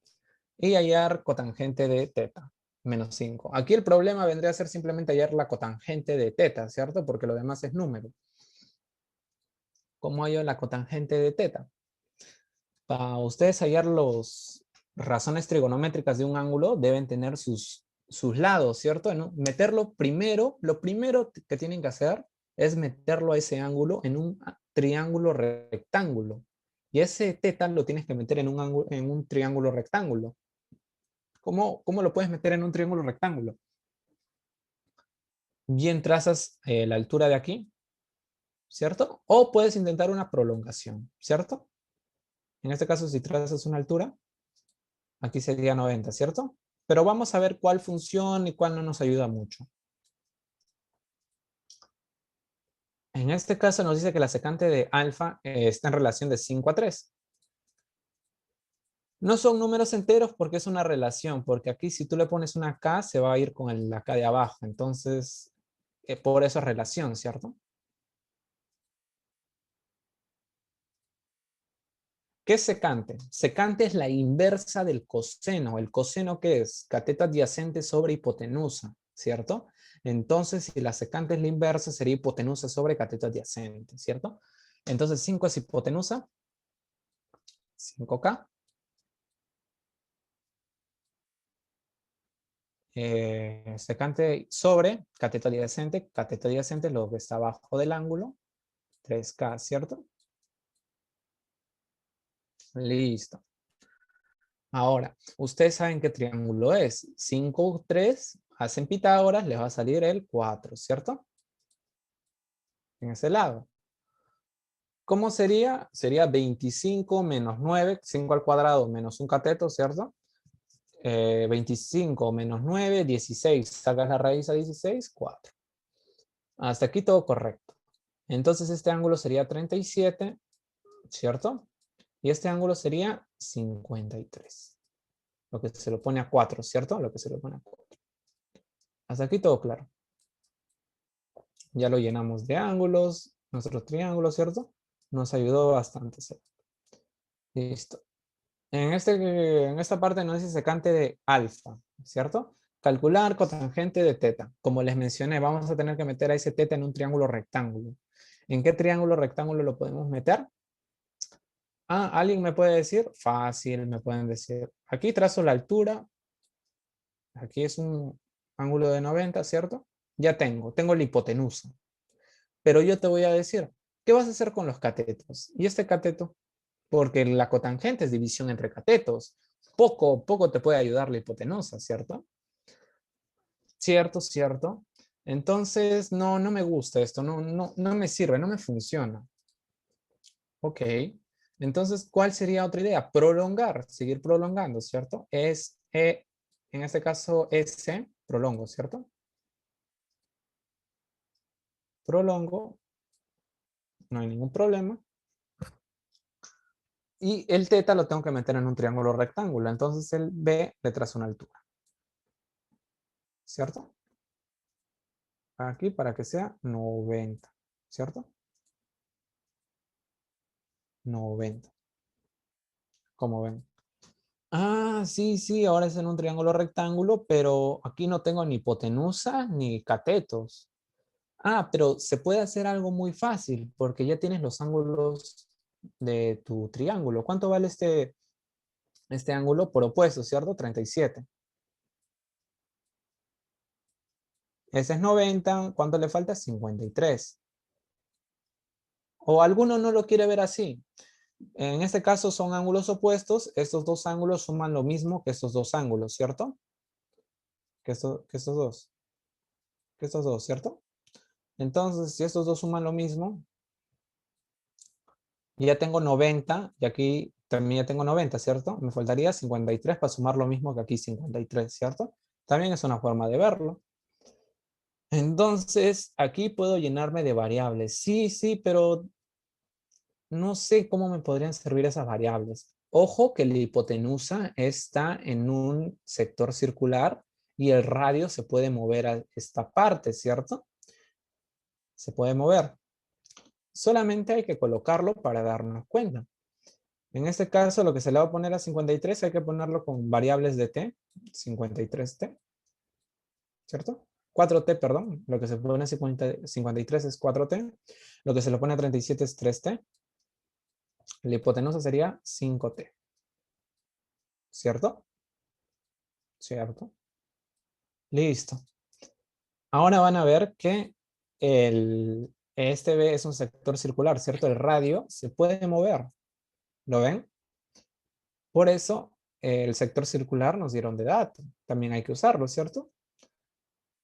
Y hallar cotangente de teta, menos 5. Aquí el problema vendría a ser simplemente hallar la cotangente de teta, ¿cierto? Porque lo demás es número. ¿Cómo hallo la cotangente de teta? Para ustedes hallar las razones trigonométricas de un ángulo, deben tener sus lados, ¿cierto? ¿No? Meterlo primero, lo primero que tienen que hacer es meterlo a ese ángulo en un triángulo rectángulo. Y ese teta lo tienes que meter en un triángulo rectángulo. ¿Cómo lo puedes meter en un triángulo rectángulo? Bien trazas la altura de aquí, ¿cierto? O puedes intentar una prolongación, ¿cierto? En este caso, si trazas una altura, aquí sería 90, ¿cierto? Pero vamos a ver cuál funciona y cuál no nos ayuda mucho. En este caso nos dice que la secante de alfa está en relación de 5 a 3. No son números enteros porque es una relación, porque aquí si tú le pones una K se va a ir con la K de abajo. Entonces, por eso es relación, ¿cierto? ¿Qué es secante? Secante es la inversa del coseno. ¿El coseno qué es? Cateto adyacente sobre hipotenusa, ¿cierto? Entonces, si la secante es la inversa, sería hipotenusa sobre cateto adyacente, ¿cierto? Entonces, 5 es hipotenusa, 5K. Secante sobre cateto adyacente es lo que está abajo del ángulo, 3K, ¿cierto? Listo. Ahora, ustedes saben qué triángulo es. 5, 3, hacen Pitágoras, les va a salir el 4, ¿cierto? En ese lado. ¿Cómo sería? Sería 25 menos 9, 5 al cuadrado menos un cateto, ¿cierto? 25 menos 9, 16. Sacas la raíz a 16, 4. Hasta aquí todo correcto. Entonces este ángulo sería 37, ¿cierto? Y este ángulo sería 53. Lo que se lo pone a 4, ¿cierto? Lo que se lo pone a 4. Hasta aquí todo claro. Ya lo llenamos de ángulos, nuestros triángulos, ¿cierto? Nos ayudó bastante. Listo. En esta parte nos dice secante de alfa, ¿cierto? Calcular cotangente de teta. Como les mencioné, vamos a tener que meter a ese teta en un triángulo rectángulo. ¿En qué triángulo rectángulo lo podemos meter? Ah, ¿alguien me puede decir? Fácil, me pueden decir. Aquí trazo la altura. Aquí es un ángulo de 90, ¿cierto? Ya tengo la hipotenusa. Pero yo te voy a decir, ¿qué vas a hacer con los catetos? ¿Y este cateto? Porque la cotangente es división entre catetos. Poco te puede ayudar la hipotenusa, ¿cierto? Cierto. Entonces, no me gusta esto, no me sirve, no me funciona. Ok. Entonces, ¿cuál sería otra idea? Prolongar, seguir prolongando, ¿cierto? En este caso, S, prolongo, ¿cierto? Prolongo, no hay ningún problema. Y el teta lo tengo que meter en un triángulo rectángulo. Entonces el B le trazo una altura. ¿Cierto? Aquí para que sea 90. ¿Cierto? 90. Como ven. Ah, sí, ahora es en un triángulo rectángulo, pero aquí no tengo ni hipotenusa ni catetos. Ah, pero se puede hacer algo muy fácil porque ya tienes los ángulos de tu triángulo. ¿Cuánto vale este ángulo por opuesto, cierto? 37. Ese es 90. ¿Cuánto le falta? 53. O alguno no lo quiere ver así. En este caso son ángulos opuestos. Estos dos ángulos suman lo mismo que estos dos ángulos, ¿cierto? Que estos dos. Que estos dos, ¿cierto? Entonces, si estos dos suman lo mismo, ya tengo 90 y aquí también ya tengo 90, ¿cierto? Me faltaría 53 para sumar lo mismo que aquí 53, ¿cierto? También es una forma de verlo. Entonces, aquí puedo llenarme de variables. Sí, sí, pero no sé cómo me podrían servir esas variables. Ojo que la hipotenusa está en un sector circular y el radio se puede mover a esta parte, ¿cierto? Se puede mover. Solamente hay que colocarlo para darnos cuenta. En este caso, lo que se le va a poner a 53 hay que ponerlo con variables de t, 53t, ¿cierto? 4t, perdón. Lo que se pone a 53 es 4t. Lo que se le pone a 37 es 3t. La hipotenusa sería 5t. ¿Cierto? ¿Cierto? Listo. Ahora van a ver que este B es un sector circular, ¿cierto? El radio se puede mover. ¿Lo ven? Por eso el sector circular nos dieron de dato. También hay que usarlo, ¿cierto?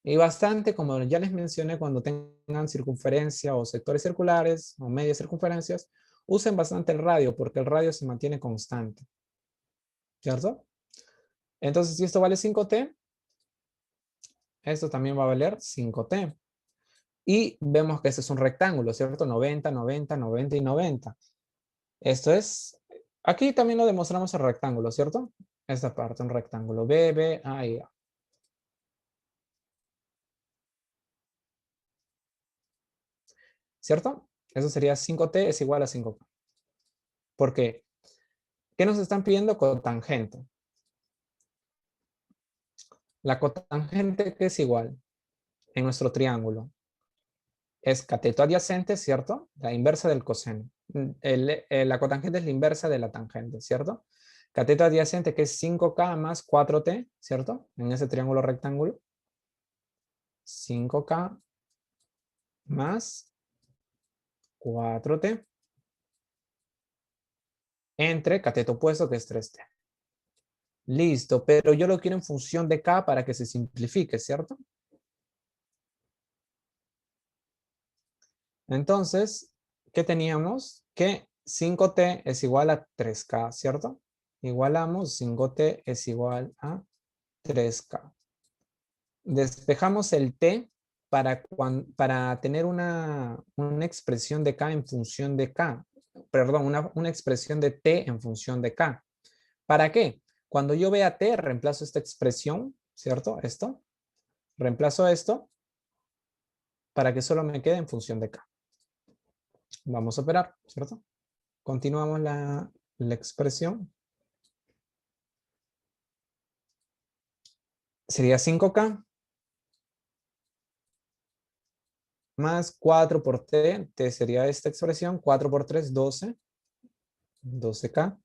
Y bastante, como ya les mencioné, cuando tengan circunferencia o sectores circulares o medias circunferencias, usen bastante el radio porque el radio se mantiene constante. ¿Cierto? Entonces, si esto vale 5t, esto también va a valer 5t. Y vemos que este es un rectángulo, ¿cierto? 90, 90, 90 y 90. Esto es, aquí también lo demostramos el rectángulo, ¿cierto? Esta parte, un rectángulo. B, B, A y A. ¿Cierto? Eso sería 5t es igual a 5k. ¿Por qué? ¿Qué nos están pidiendo? Cotangente. La cotangente, ¿qué es igual? En nuestro triángulo. Es cateto adyacente, ¿cierto? La inversa del coseno. La cotangente es la inversa de la tangente, ¿cierto? Cateto adyacente, que es 5k más 4t, ¿cierto? En ese triángulo rectángulo. 5k más 4t entre cateto opuesto, que es 3t. Listo, pero yo lo quiero en función de k para que se simplifique, ¿cierto? Entonces, ¿qué teníamos? Que 5t es igual a 3k, ¿cierto? Igualamos 5t es igual a 3k. Despejamos el t para tener una expresión de k en función de k. Perdón, una expresión de t en función de k. ¿Para qué? Cuando yo vea t, reemplazo esta expresión, ¿cierto? Esto. Reemplazo esto para que solo me quede en función de k. Vamos a operar, ¿cierto? Continuamos la expresión. Sería 5k más 4 por t. T sería esta expresión. 4 por 3, 12. 12k.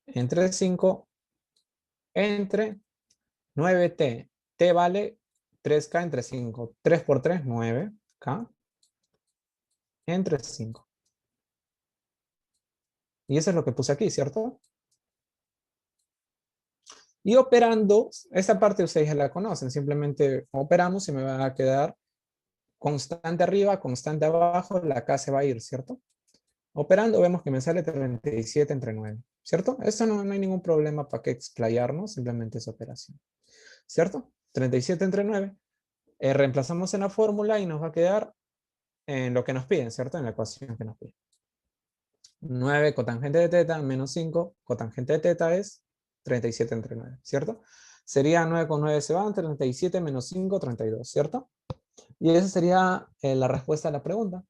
Entre 5 entre 9t. T vale 3k entre 5. 3 por 3, 9k. Entre 5. Y eso es lo que puse aquí, ¿cierto? Y operando, esta parte ustedes ya la conocen. Simplemente operamos y me va a quedar constante arriba, constante abajo. La k se va a ir, ¿cierto? Operando vemos que me sale 37 entre 9, ¿cierto? Esto no hay ningún problema para que explayarnos, simplemente es operación, ¿cierto? 37 entre 9. Reemplazamos en la fórmula y nos va a quedar en lo que nos piden, ¿cierto? En la ecuación que nos piden. 9 cotangente de teta menos 5 cotangente de teta es 37 entre 9, ¿cierto? Sería 9 con 9 se van, 37 menos 5, 32, ¿cierto? Y esa sería la respuesta a la pregunta.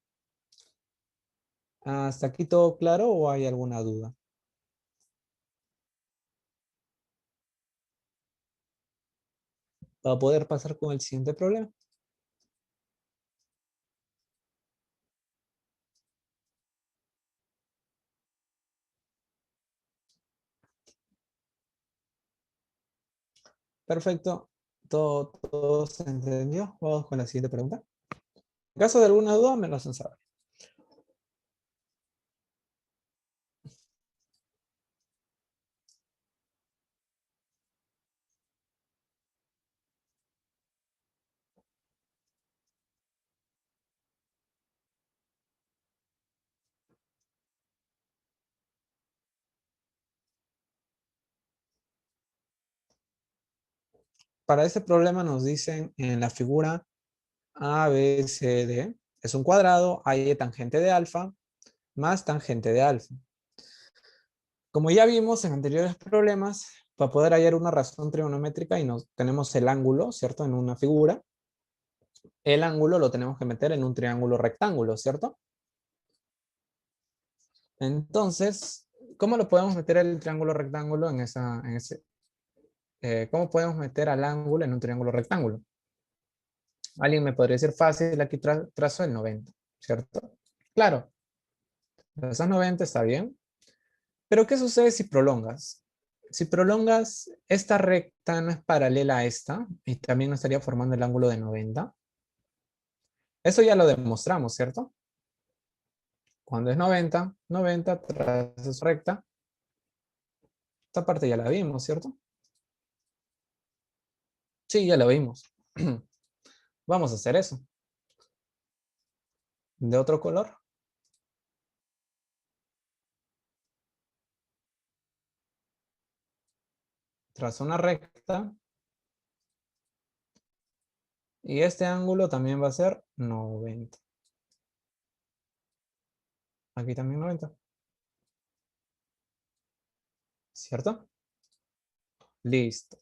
¿Hasta aquí todo claro o hay alguna duda? Para poder pasar con el siguiente problema. Perfecto. Todo se entendió. Vamos con la siguiente pregunta. En caso de alguna duda, me lo hacen saber. para este problema nos dicen en la figura ABCD, es un cuadrado, hay tangente de alfa más tangente de alfa. Como ya vimos en anteriores problemas, para poder hallar una razón trigonométrica y tenemos el ángulo, ¿cierto? En una figura, el ángulo lo tenemos que meter en un triángulo rectángulo, ¿cierto? Entonces, ¿cómo lo podemos meter el triángulo rectángulo cómo podemos meter al ángulo en un triángulo rectángulo? Alguien me podría decir fácil, aquí trazo el 90, ¿cierto? Claro, trazas 90 está bien, pero ¿qué sucede si prolongas? Si prolongas, esta recta no es paralela a esta y también no estaría formando el ángulo de 90. Eso ya lo demostramos, ¿cierto? Cuando es 90, 90 trazas recta. Esta parte ya la vimos, ¿cierto? Sí, ya la vimos. Vamos a hacer eso. ¿De otro color? Trazo una recta. Y este ángulo también va a ser 90. Aquí también 90. ¿Cierto? Listo.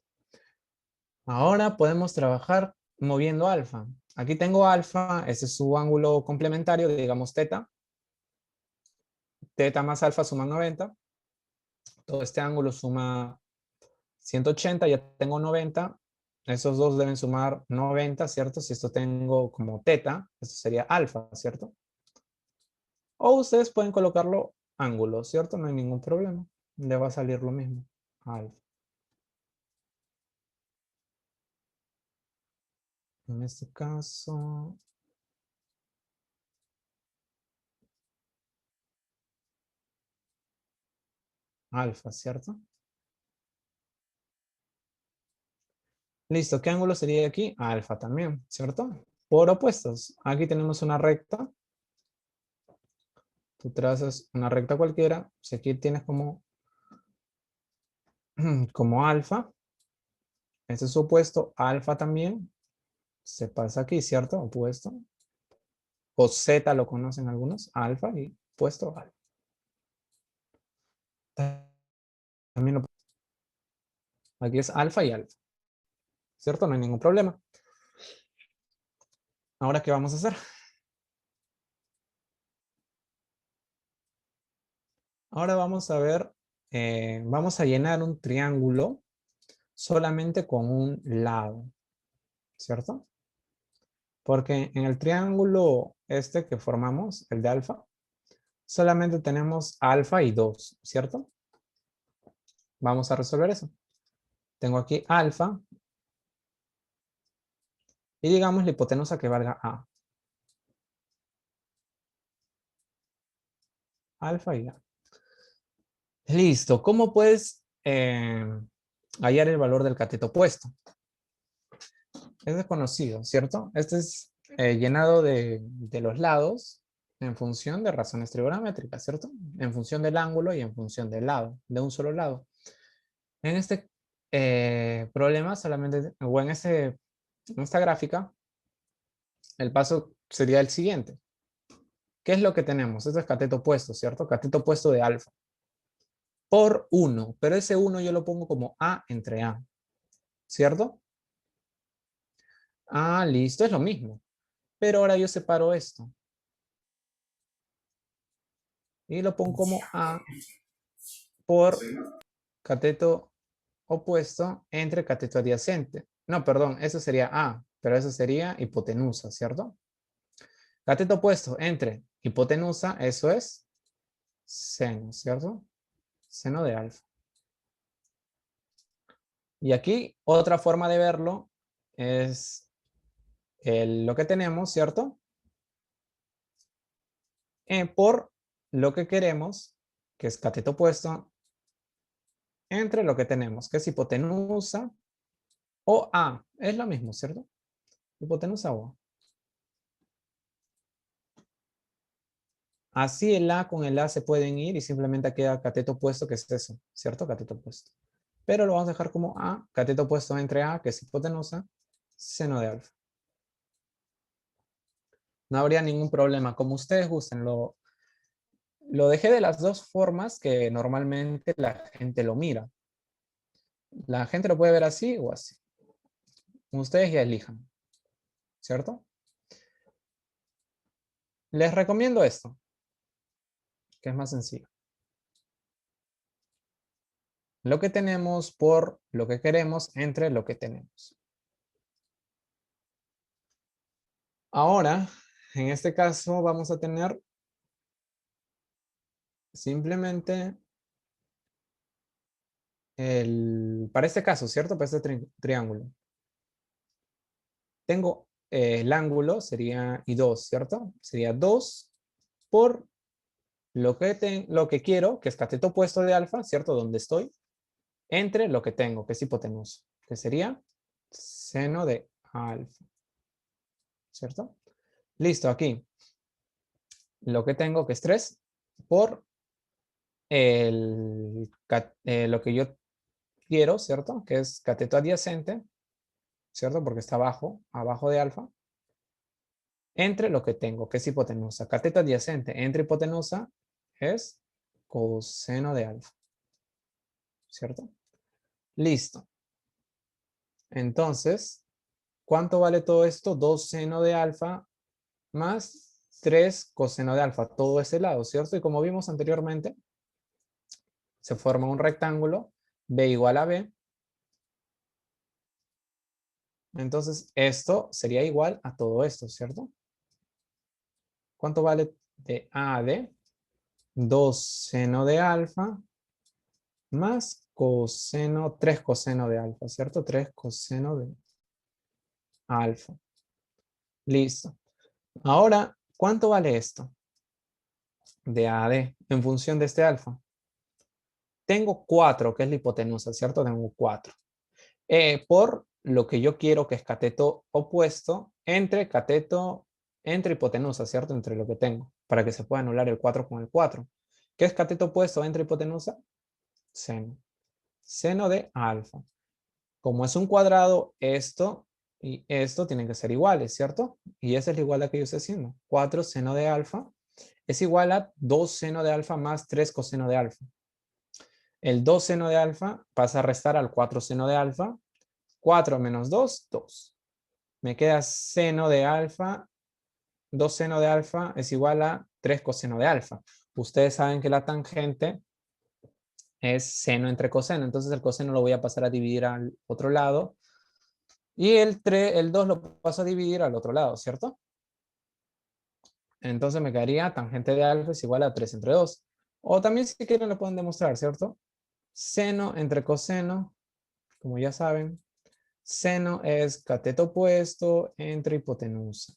Ahora podemos trabajar moviendo alfa. Aquí tengo alfa, ese es su ángulo complementario, digamos teta. Teta más alfa suman 90. Todo este ángulo suma 180, ya tengo 90. Esos dos deben sumar 90, ¿cierto? Si esto tengo como teta, esto sería alfa, ¿cierto? O ustedes pueden colocarlo ángulo, ¿cierto? No hay ningún problema. Le va a salir lo mismo. Alfa. En este caso, alfa, ¿cierto? Listo, ¿qué ángulo sería aquí? Alfa también, ¿cierto? Por opuestos, aquí tenemos una recta. Tú trazas una recta cualquiera. Si aquí tienes como alfa, este es su opuesto, alfa también, se pasa aquí, ¿cierto? Opuesto. O Z lo conocen algunos, alfa y opuesto alfa. También aquí es alfa y alfa, ¿cierto? No hay ningún problema. Ahora, ¿qué vamos a hacer? Ahora vamos a ver, vamos a llenar un triángulo solamente con un lado, ¿cierto? Porque en el triángulo este que formamos, el de alfa, solamente tenemos alfa y 2, ¿cierto? Vamos a resolver eso. Tengo aquí alfa y digamos la hipotenusa que valga A. Alfa y A. Listo. ¿Cómo puedes hallar el valor del cateto opuesto? Es desconocido, ¿cierto? Este es llenado de los lados en función de razones trigonométricas, ¿cierto? En función del ángulo y en función del lado, de un solo lado. En este problema solamente, o en esta gráfica, el paso sería el siguiente. ¿Qué es lo que tenemos? Este es cateto opuesto, ¿cierto? Cateto opuesto de alfa. Por 1, pero ese 1 yo lo pongo como A entre A, ¿cierto? Ah, listo, es lo mismo. Pero ahora yo separo esto. Y lo pongo como A por cateto opuesto entre cateto adyacente. No, perdón, eso sería A, pero eso sería hipotenusa, ¿cierto? Cateto opuesto entre hipotenusa, eso es seno, ¿cierto? Seno de alfa. Y aquí otra forma de verlo es lo que tenemos, ¿cierto? Por lo que queremos, que es cateto opuesto, entre lo que tenemos, que es hipotenusa o A. Es lo mismo, ¿cierto? Hipotenusa o A. Así el A con el A se pueden ir y simplemente queda cateto opuesto, que es eso, ¿cierto? Cateto opuesto. pero lo vamos a dejar como A, cateto opuesto entre A, que es hipotenusa, seno de alfa. No habría ningún problema, como ustedes gusten. Lo dejé de las dos formas que normalmente la gente lo mira. La gente lo puede ver así o así. Ustedes ya elijan, ¿cierto? Les recomiendo esto, que es más sencillo. Lo que tenemos por lo que queremos entre lo que tenemos. Ahora, en este caso vamos a tener simplemente para este caso, ¿cierto? Para este triángulo. Tengo el ángulo, sería I2, ¿cierto? Sería 2 por lo que quiero, que es cateto opuesto de alfa, ¿cierto? Donde estoy, entre lo que tengo, que es hipotenusa, que sería seno de alfa, ¿cierto? Listo, aquí. Lo que tengo, que es 3, por lo que yo quiero, ¿cierto? Que es cateto adyacente, ¿cierto? Porque está abajo de alfa, entre lo que tengo, que es hipotenusa. Cateto adyacente entre hipotenusa es coseno de alfa, ¿cierto? Listo. Entonces, ¿cuánto vale todo esto? 2 seno de alfa más 3 coseno de alfa, todo ese lado, ¿cierto? Y como vimos anteriormente, se forma un rectángulo, B igual a B. Entonces, esto sería igual a todo esto, ¿cierto? ¿Cuánto vale de A a D? 2 seno de alfa más coseno, 3 coseno de alfa, ¿cierto? 3 coseno de alfa. Listo. Ahora, ¿cuánto vale esto? De A a D, en función de este alfa. Tengo 4, que es la hipotenusa, ¿cierto? Tengo 4. Por lo que yo quiero, que es cateto opuesto, entre hipotenusa, ¿cierto? Entre lo que tengo, para que se pueda anular el 4 con el 4. ¿Qué es cateto opuesto entre hipotenusa? Seno. Seno de alfa. Como es un cuadrado, esto y esto tienen que ser iguales, ¿cierto? Y esa es la igualdad que yo estoy haciendo. 4 seno de alfa es igual a 2 seno de alfa más 3 coseno de alfa. El 2 seno de alfa pasa a restar al 4 seno de alfa. 4 menos 2, 2. Me queda seno de alfa. 2 seno de alfa es igual a 3 coseno de alfa. Ustedes saben que la tangente es seno entre coseno. Entonces el coseno lo voy a pasar a dividir al otro lado. Y el 2 lo paso a dividir al otro lado, ¿cierto? Entonces me quedaría tangente de alfa es igual a 3 entre 2. O también si quieren lo pueden demostrar, ¿cierto? Seno entre coseno, como ya saben. Seno es cateto opuesto entre hipotenusa.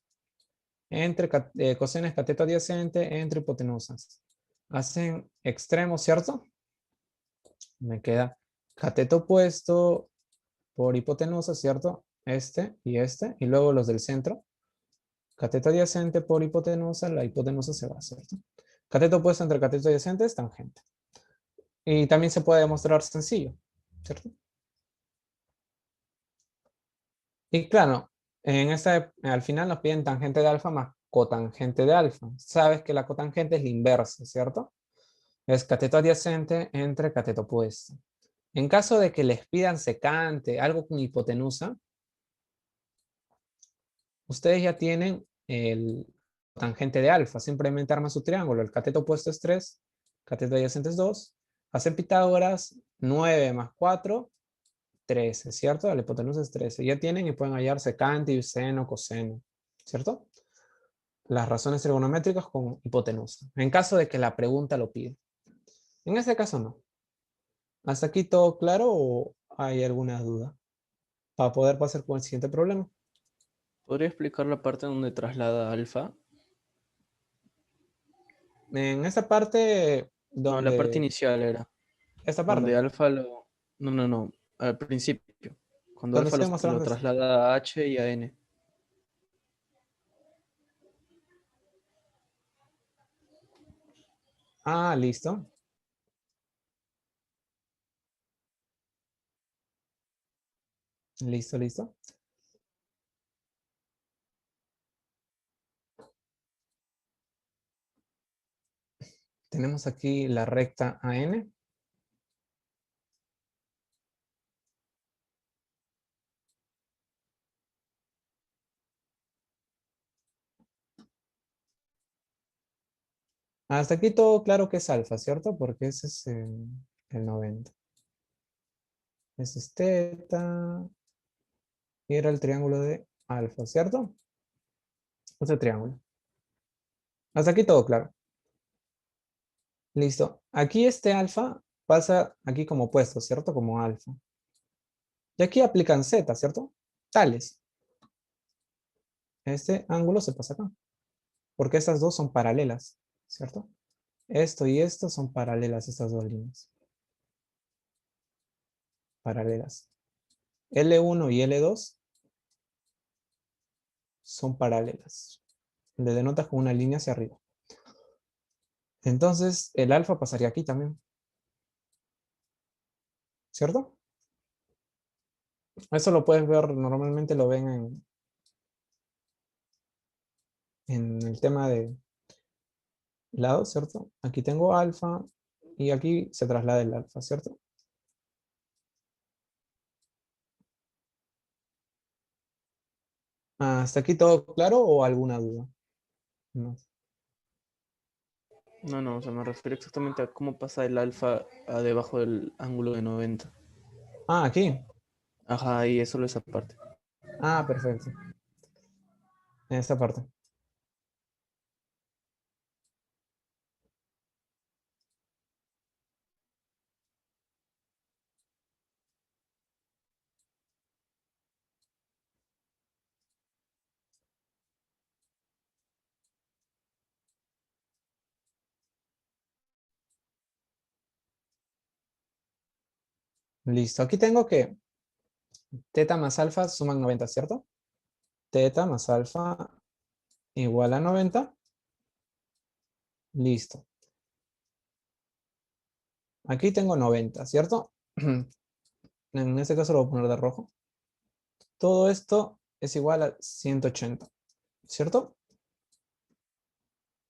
Coseno es cateto adyacente entre hipotenusas. Hacen extremos, ¿cierto? Me queda cateto opuesto por hipotenusa, ¿cierto? Y luego los del centro. Cateto adyacente por hipotenusa, la hipotenusa se va, ¿cierto? Cateto opuesto entre cateto adyacente es tangente. Y también se puede demostrar sencillo, ¿cierto? Y claro, al final nos piden tangente de alfa más cotangente de alfa. Sabes que la cotangente es la inversa, ¿cierto? Es cateto adyacente entre cateto opuesto. En caso de que les pidan secante, algo con hipotenusa, ustedes ya tienen el tangente de alfa. Simplemente arman su triángulo. El cateto opuesto es 3, cateto adyacente es 2. Hacen Pitágoras, 9 más 4, 13, ¿cierto? La hipotenusa es 13. Ya tienen y pueden hallar secante y seno, coseno, ¿cierto? Las razones trigonométricas con hipotenusa. En caso de que la pregunta lo pida. En este caso no. ¿Hasta aquí todo claro o hay alguna duda? Para poder pasar con el siguiente problema. ¿Podría explicar la parte donde traslada alfa? En esta parte No, la parte donde... inicial era. Esta Donde parte. alfa lo... No, no, no. Al principio. Cuando Donde alfa estoy lo mostrando esto. traslada a H y a N. Ah, listo. Listo, listo. Tenemos aquí la recta AN. Hasta aquí todo claro que es alfa, ¿cierto? Porque ese es el 90. Ese es teta. Y era el triángulo de alfa, ¿cierto? Ese triángulo. Hasta aquí todo claro. Listo. Aquí este alfa pasa aquí como opuesto, ¿cierto? Como alfa. Y aquí aplican z, ¿cierto? Tales. Este ángulo se pasa acá. Porque estas dos son paralelas, ¿cierto? Esto y esto son paralelas, estas dos líneas. Paralelas. L1 y L2 son paralelas. Le denotas con una línea hacia arriba. Entonces, el alfa pasaría aquí también. ¿Cierto? Eso lo puedes ver, normalmente lo ven en el tema de lados, ¿cierto? Aquí tengo alfa y aquí se traslada el alfa, ¿cierto? ¿Hasta aquí todo claro o alguna duda? No. No, o sea, me refiero exactamente a cómo pasa el alfa a debajo del ángulo de 90. Aquí. Ajá, y es solo esa parte. Perfecto. En esta parte. Listo. Aquí tengo que teta más alfa suman 90, ¿cierto? Teta más alfa igual a 90. Listo. Aquí tengo 90, ¿cierto? En este caso lo voy a poner de rojo. Todo esto es igual a 180, ¿cierto?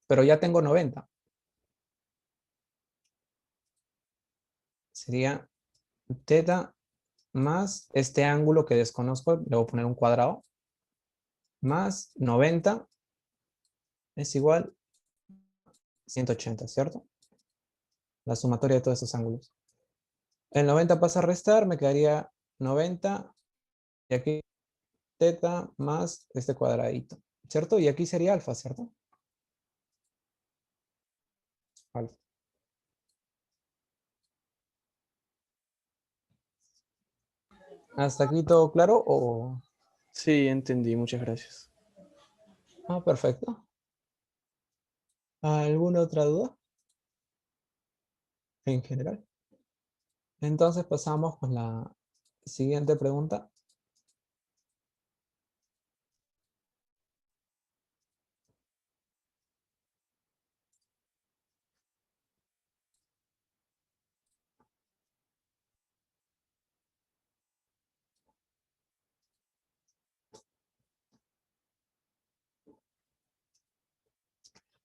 Pero ya tengo 90. Sería teta más este ángulo que desconozco, le voy a poner un cuadrado, más 90 es igual a 180, ¿cierto? La sumatoria de todos estos ángulos. El 90 pasa a restar, me quedaría 90 y aquí teta más este cuadradito, ¿cierto? Y aquí sería alfa, ¿cierto? Alfa. ¿Hasta aquí todo claro o...? Sí, entendí, muchas gracias. Perfecto. ¿Alguna otra duda? En general. Entonces pasamos con la siguiente pregunta.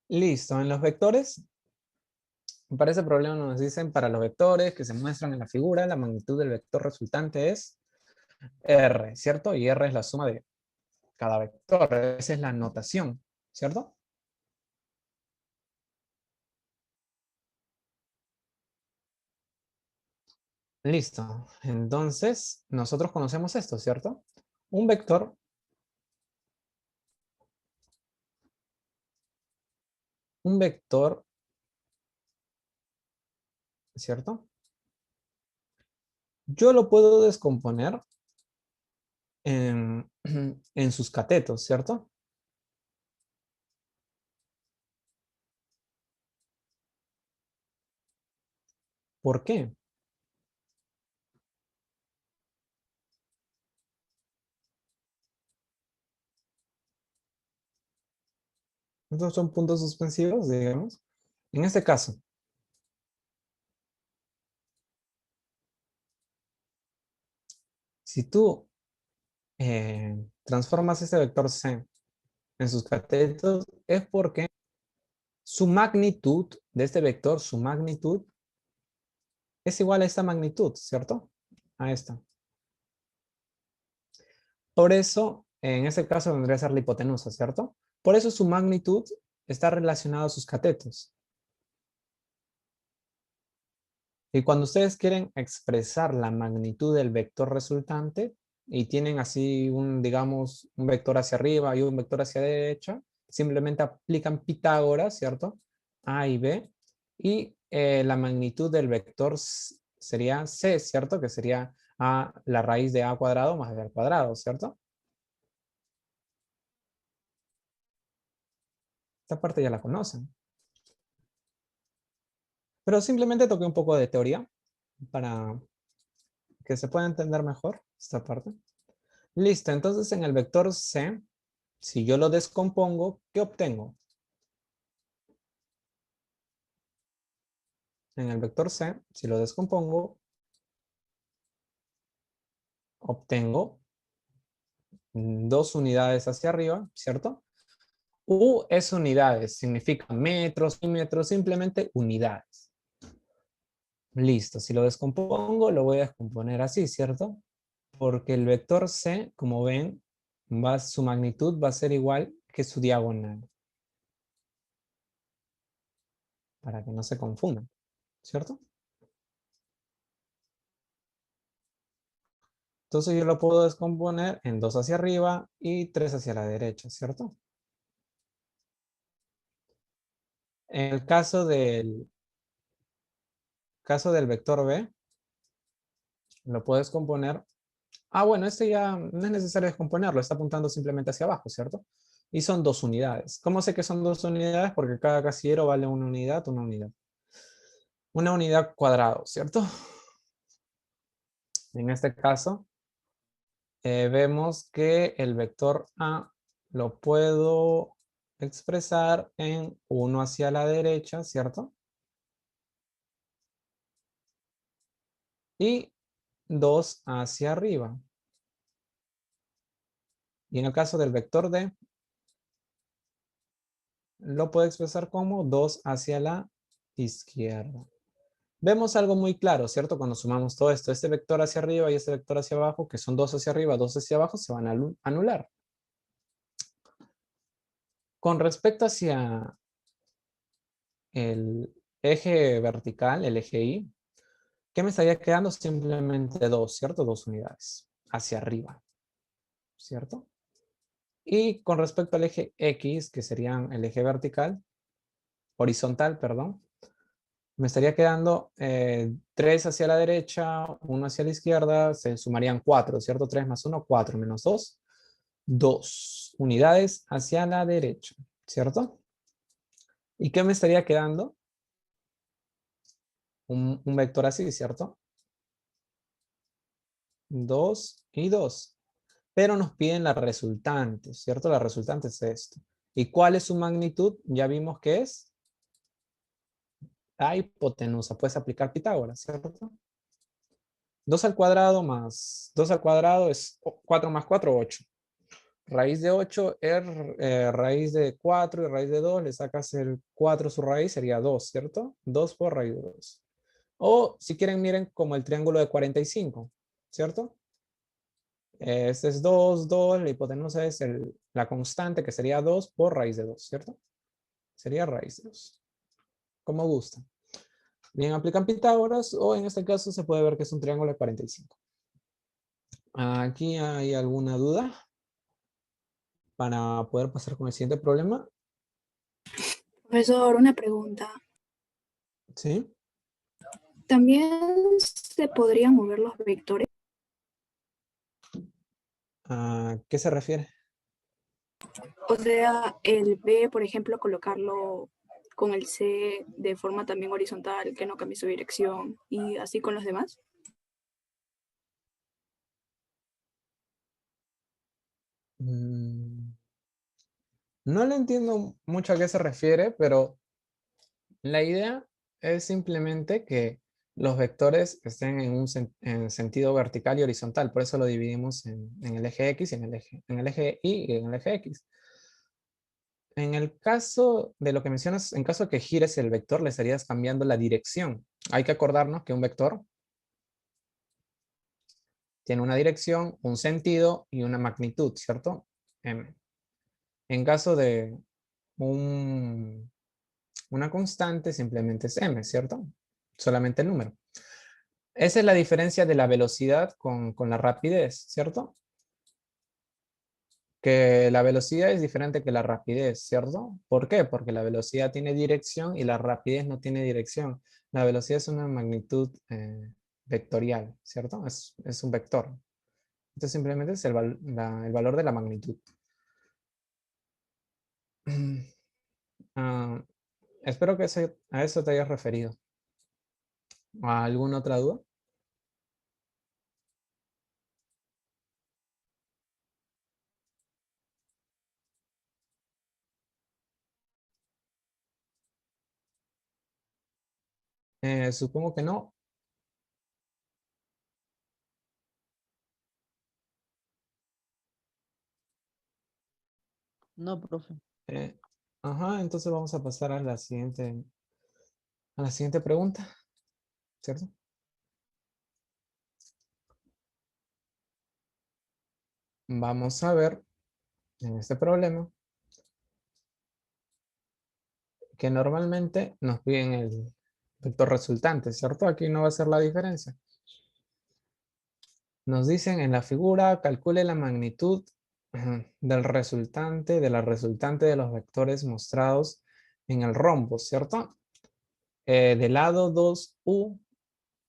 Listo, en los vectores, para ese problema nos dicen para los vectores que se muestran en la figura, la magnitud del vector resultante es R, ¿cierto? Y R es la suma de cada vector, esa es la notación, ¿cierto? Listo, entonces nosotros conocemos esto, ¿cierto? Un vector, ¿cierto? Yo lo puedo descomponer en, en sus catetos, ¿cierto? ¿Por qué? Estos son puntos suspensivos, digamos. En este caso, si tú transformas ese vector C en sus catetos es porque su magnitud de este vector, su magnitud, es igual a esta magnitud, ¿cierto? A esta. Por eso, en este caso vendría a ser la hipotenusa, ¿cierto? Por eso su magnitud está relacionada a sus catetos. Y cuando ustedes quieren expresar la magnitud del vector resultante y tienen así un, digamos, un vector hacia arriba y un vector hacia derecha, simplemente aplican Pitágoras, ¿cierto? A y B. Y la magnitud del vector sería C, ¿cierto? Que sería a la raíz de A cuadrado más B al cuadrado, ¿cierto? Esta parte ya la conocen. Pero simplemente toqué un poco de teoría para que se pueda entender mejor esta parte. Listo, entonces en el vector C, si yo lo descompongo, ¿qué obtengo? En el vector C, si lo descompongo, obtengo 2 unidades hacia arriba, ¿cierto? U es unidades, significa metros y metros, simplemente unidades. Listo, si lo descompongo, lo voy a descomponer así, ¿cierto? Porque el vector C, como ven, su magnitud va a ser igual que su diagonal. Para que no se confundan, ¿cierto? Entonces yo lo puedo descomponer en 2 hacia arriba y 3 hacia la derecha, ¿cierto? En el caso del vector B, lo puedo descomponer. Ah, bueno, este ya no es necesario descomponerlo, está apuntando simplemente hacia abajo, ¿cierto? Y son 2 unidades. ¿Cómo sé que son 2 unidades? Porque cada casillero vale una unidad, una unidad. Una unidad cuadrado, ¿cierto? En este caso, vemos que el vector A lo puedo expresar en 1 hacia la derecha, ¿cierto? Y 2 hacia arriba. Y en el caso del vector D, lo puedo expresar como 2 hacia la izquierda. Vemos algo muy claro, ¿cierto? Cuando sumamos todo esto, este vector hacia arriba y este vector hacia abajo, que son 2 hacia arriba, 2 hacia abajo, se van a anular. Con respecto hacia el eje vertical, el eje Y, ¿qué me estaría quedando? Simplemente 2, ¿cierto? 2 unidades hacia arriba, ¿cierto? Y con respecto al eje X, que serían el eje horizontal, perdón, me estaría quedando 3 hacia la derecha, 1 hacia la izquierda, se sumarían 4, ¿cierto? 3 más 1, 4 menos 2, 2 unidades hacia la derecha, ¿cierto? ¿Y qué me estaría quedando? Un vector así, ¿cierto? 2 y 2. Pero nos piden la resultante, ¿cierto? La resultante es esto. ¿Y cuál es su magnitud? Ya vimos que es la hipotenusa. Puedes aplicar Pitágoras, ¿cierto? 2 al cuadrado más 2 al cuadrado es 4 más 4, 8. Raíz de 8 es raíz de 4 y raíz de 2. Le sacas el 4 su raíz, sería 2, ¿cierto? 2 por raíz de 2. O si quieren, miren como el triángulo de 45, ¿cierto? Este es 2, 2, la hipotenusa es la constante que sería 2 por raíz de 2, ¿cierto? Sería raíz de 2. Como gusta. Bien, aplican Pitágoras o en este caso se puede ver que es un triángulo de 45. ¿Aquí hay alguna duda? Para poder pasar con el siguiente problema. Profesor, una pregunta. ¿Sí? ¿También se podrían mover los vectores? ¿A qué se refiere? O sea, el B, por ejemplo, colocarlo con el C de forma también horizontal, que no cambie su dirección, y así con los demás. No le entiendo mucho a qué se refiere, pero la idea es simplemente que los vectores estén en sentido vertical y horizontal. Por eso lo dividimos en el eje X, y en el eje Y y en el eje X. En el caso de lo que mencionas, en caso de que gires el vector, le estarías cambiando la dirección. Hay que acordarnos que un vector tiene una dirección, un sentido y una magnitud, ¿cierto? M. En caso de una constante, simplemente es M, ¿cierto? Solamente el número. Esa es la diferencia de la velocidad con la rapidez, ¿cierto? Que la velocidad es diferente que la rapidez, ¿cierto? ¿Por qué? Porque la velocidad tiene dirección y la rapidez no tiene dirección. La velocidad es una magnitud vectorial, ¿cierto? Es un vector. Entonces simplemente es el valor de la magnitud. Espero que a eso te hayas referido. ¿A alguna otra duda? Supongo que no. No, profe. Ajá, entonces vamos a pasar a la siguiente pregunta, ¿cierto? Vamos a ver en este problema que normalmente nos piden el vector resultante, ¿cierto? Aquí no va a ser la diferencia. Nos dicen en la figura, calcule la magnitud del resultante, de la resultante de los vectores mostrados en el rombo, ¿cierto? Del lado 2U,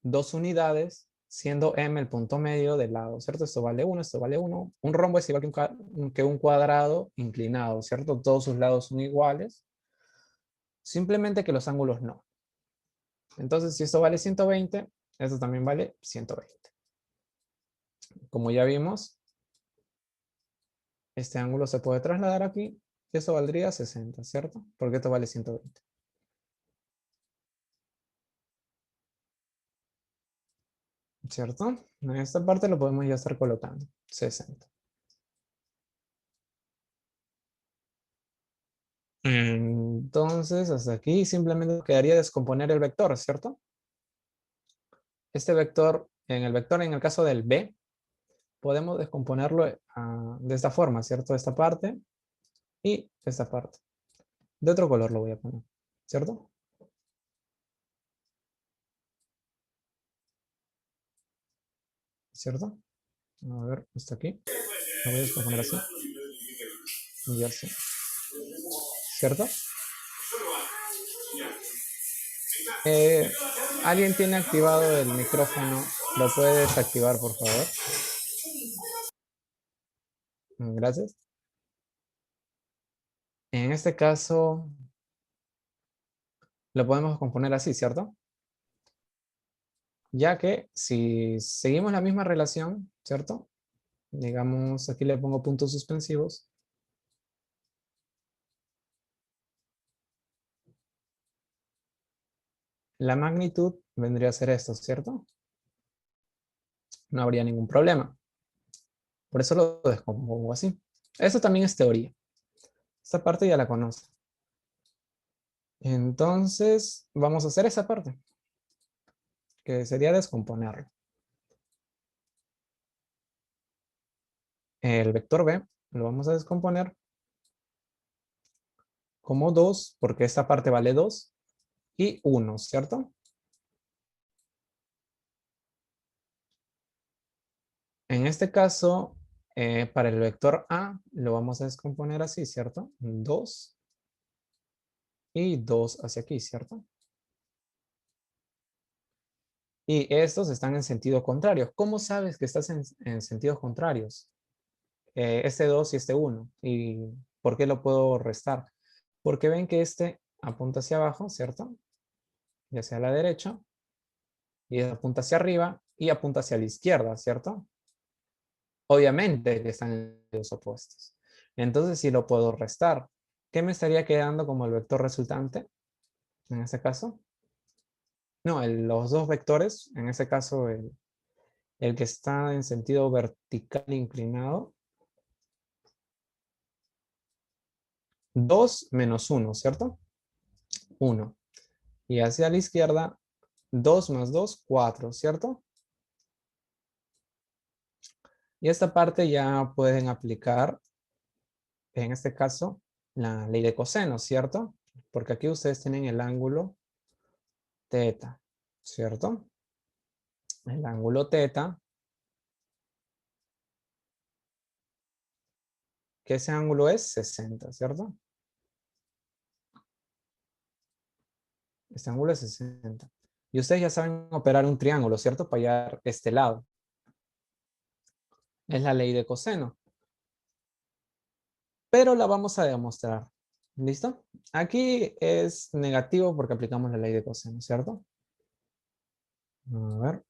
2 unidades, siendo M el punto medio del lado, ¿cierto? Esto vale 1, esto vale 1. Un rombo es igual que un cuadrado inclinado, ¿cierto? Todos sus lados son iguales. Simplemente que los ángulos no. Entonces, si esto vale 120, esto también vale 120. Como ya vimos, este ángulo se puede trasladar aquí. Y esto valdría 60, ¿cierto? Porque esto vale 120. ¿Cierto? En esta parte lo podemos ya estar colocando. 60. Entonces, hasta aquí simplemente quedaría descomponer el vector, ¿cierto? Este vector, en el caso del B, podemos descomponerlo de esta forma, ¿cierto? Esta parte y esta parte. De otro color lo voy a poner, ¿cierto? ¿Cierto? A ver, hasta aquí. Lo voy a descomponer así. Y así. ¿Cierto? ¿Alguien tiene activado el micrófono? ¿Lo puede desactivar, por favor? Gracias. En este caso, lo podemos componer así, ¿cierto? Ya que si seguimos la misma relación, ¿cierto? Digamos, aquí le pongo puntos suspensivos. La magnitud vendría a ser esto, ¿cierto? No habría ningún problema. Por eso lo descompongo así. Eso también es teoría. Esta parte ya la conoce. Entonces, vamos a hacer esa parte, que sería descomponerlo. El vector B lo vamos a descomponer como 2, porque esta parte vale 2, y 1, ¿cierto? En este caso, para el vector A, lo vamos a descomponer así, ¿cierto? 2 y 2 hacia aquí, ¿cierto? Y estos están en sentido contrario. ¿Cómo sabes que estás en sentidos contrarios? Este 2 y este 1. ¿Y por qué lo puedo restar? Porque ven que este apunta hacia abajo, ¿cierto? Y hacia la derecha. Y apunta hacia arriba y apunta hacia la izquierda, ¿cierto? Obviamente que están en los opuestos. Entonces sí lo puedo restar. ¿Qué me estaría quedando como el vector resultante? En este caso. No, los dos vectores, en ese caso el que está en sentido vertical inclinado. 2 menos 1, ¿cierto? 1. Y hacia la izquierda, 2 más 2, 4, ¿cierto? Y esta parte ya pueden aplicar, en este caso, la ley de coseno, ¿cierto? Porque aquí ustedes tienen el ángulo teta, ¿cierto? El ángulo teta, que ese ángulo es 60, ¿cierto? Este ángulo es 60. Y ustedes ya saben operar un triángulo, ¿cierto? Para hallar este lado. Es la ley de coseno. Pero la vamos a demostrar. ¿Listo? Aquí es negativo porque aplicamos la ley de coseno, ¿cierto? A ver.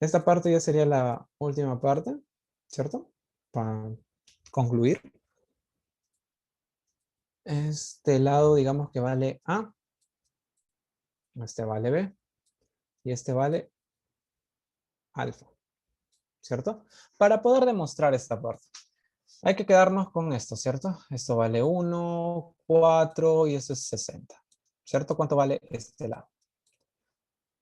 Esta parte ya sería la última parte, ¿cierto? Para concluir. Este lado, digamos que vale A. Este vale B. Y este vale alfa, ¿cierto? Para poder demostrar esta parte, hay que quedarnos con esto, ¿cierto? Esto vale 1, 4 y esto es 60, ¿cierto? ¿Cuánto vale este lado?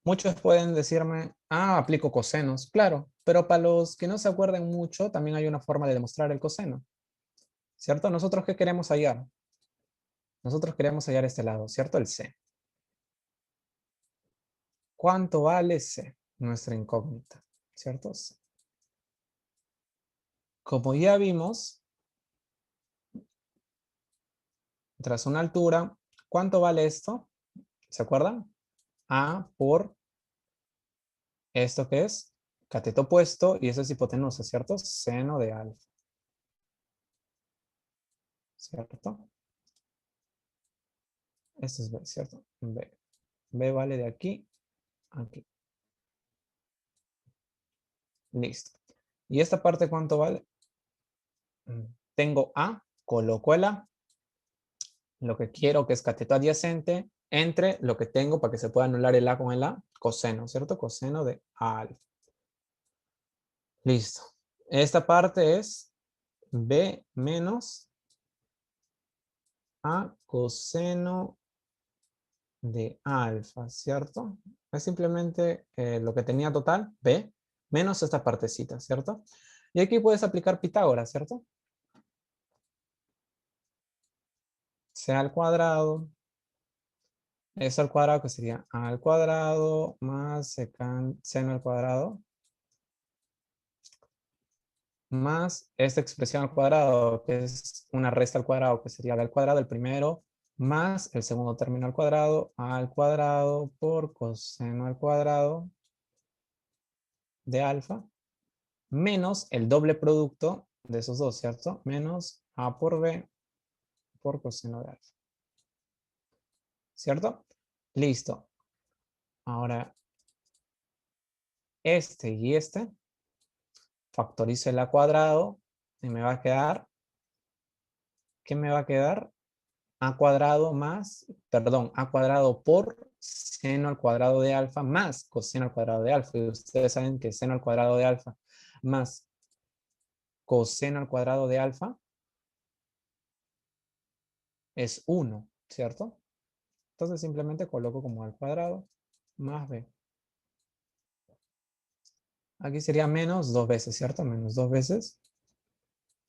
Muchos pueden decirme, aplico cosenos. Claro, pero para los que no se acuerden mucho, también hay una forma de demostrar el coseno, ¿cierto? ¿Nosotros qué queremos hallar? Nosotros queremos hallar este lado, ¿cierto? El C. ¿Cuánto vale C? Nuestra incógnita, ¿cierto? C. Como ya vimos, tras una altura, ¿cuánto vale esto? ¿Se acuerdan? A por esto que es cateto opuesto y eso es hipotenusa, ¿cierto? Seno de alfa. ¿Cierto? Esto es B, ¿cierto? B. B vale de aquí a aquí. Listo. ¿Y esta parte cuánto vale? Tengo A, coloco el A, lo que quiero que es cateto adyacente, entre lo que tengo para que se pueda anular el A con el A, coseno, ¿cierto? Coseno de alfa. Listo. Esta parte es B menos A coseno de alfa, ¿cierto? Es simplemente lo que tenía total, B, menos esta partecita, ¿cierto? Y aquí puedes aplicar Pitágoras, ¿cierto? C al cuadrado, eso al cuadrado que sería A al cuadrado más seno al cuadrado, más esta expresión al cuadrado, que es una resta al cuadrado, que sería B al cuadrado, el primero, más el segundo término al cuadrado por coseno al cuadrado de alfa, menos el doble producto de esos dos, ¿cierto? Menos A por B por coseno de alfa. ¿Cierto? Listo. Ahora, este y este, factorizo el A cuadrado y me va a quedar, ¿qué me va a quedar? A cuadrado más, perdón, A cuadrado por seno al cuadrado de alfa más coseno al cuadrado de alfa. Y ustedes saben que seno al cuadrado de alfa más coseno al cuadrado de alfa es 1, ¿cierto? Entonces simplemente coloco como A al cuadrado más B. Aquí sería menos 2 veces, ¿cierto? Menos 2 veces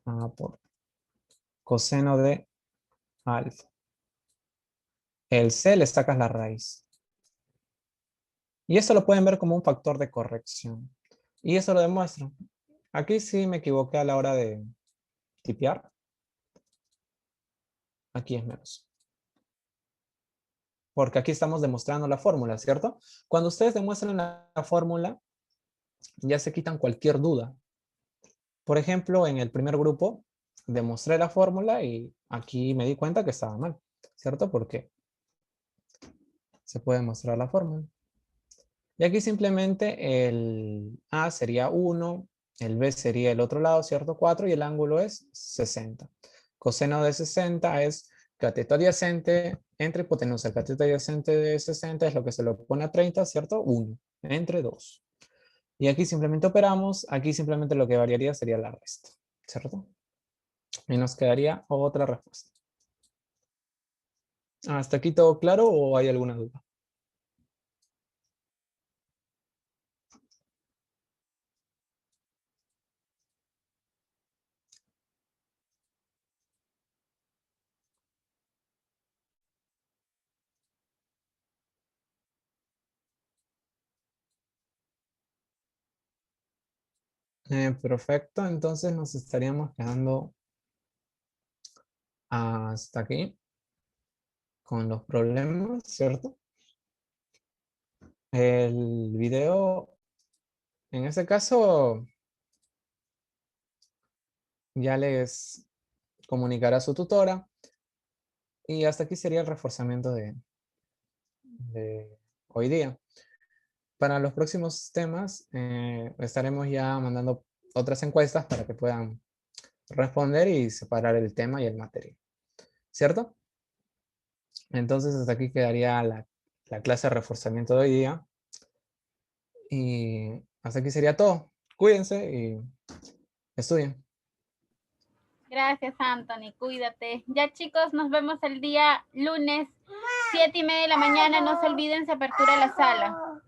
A por coseno de alfa. El C le sacas la raíz. Y esto lo pueden ver como un factor de corrección. Y eso lo demuestro. Aquí sí me equivoqué a la hora de tipear. Aquí es menos. Porque aquí estamos demostrando la fórmula, ¿cierto? Cuando ustedes demuestran la fórmula, ya se quitan cualquier duda. Por ejemplo, en el primer grupo, demostré la fórmula y aquí me di cuenta que estaba mal, ¿cierto? Porque se puede mostrar la fórmula. Y aquí simplemente el A sería 1, el B sería el otro lado, ¿cierto? 4 y el ángulo es 60. Coseno de 60 es cateto adyacente entre hipotenusa. El cateto adyacente de 60 es lo que se lo pone a 30, ¿cierto? 1, entre 2. Y aquí simplemente operamos, aquí simplemente lo que variaría sería la resta, ¿cierto? Y nos quedaría otra respuesta. ¿Hasta aquí todo claro o hay alguna duda? Perfecto, entonces nos estaríamos quedando hasta aquí con los problemas, ¿cierto? El video, en este caso, ya les comunicará su tutora. Y hasta aquí sería el reforzamiento de hoy día. Para los próximos temas, estaremos ya mandando otras encuestas para que puedan responder y separar el tema y el material. ¿Cierto? Entonces, hasta aquí quedaría la clase de reforzamiento de hoy día. Y hasta aquí sería todo. Cuídense y estudien. Gracias, Anthony. Cuídate. Ya, chicos, nos vemos el día lunes, 7:30 de la mañana. No se olviden, se apertura la sala.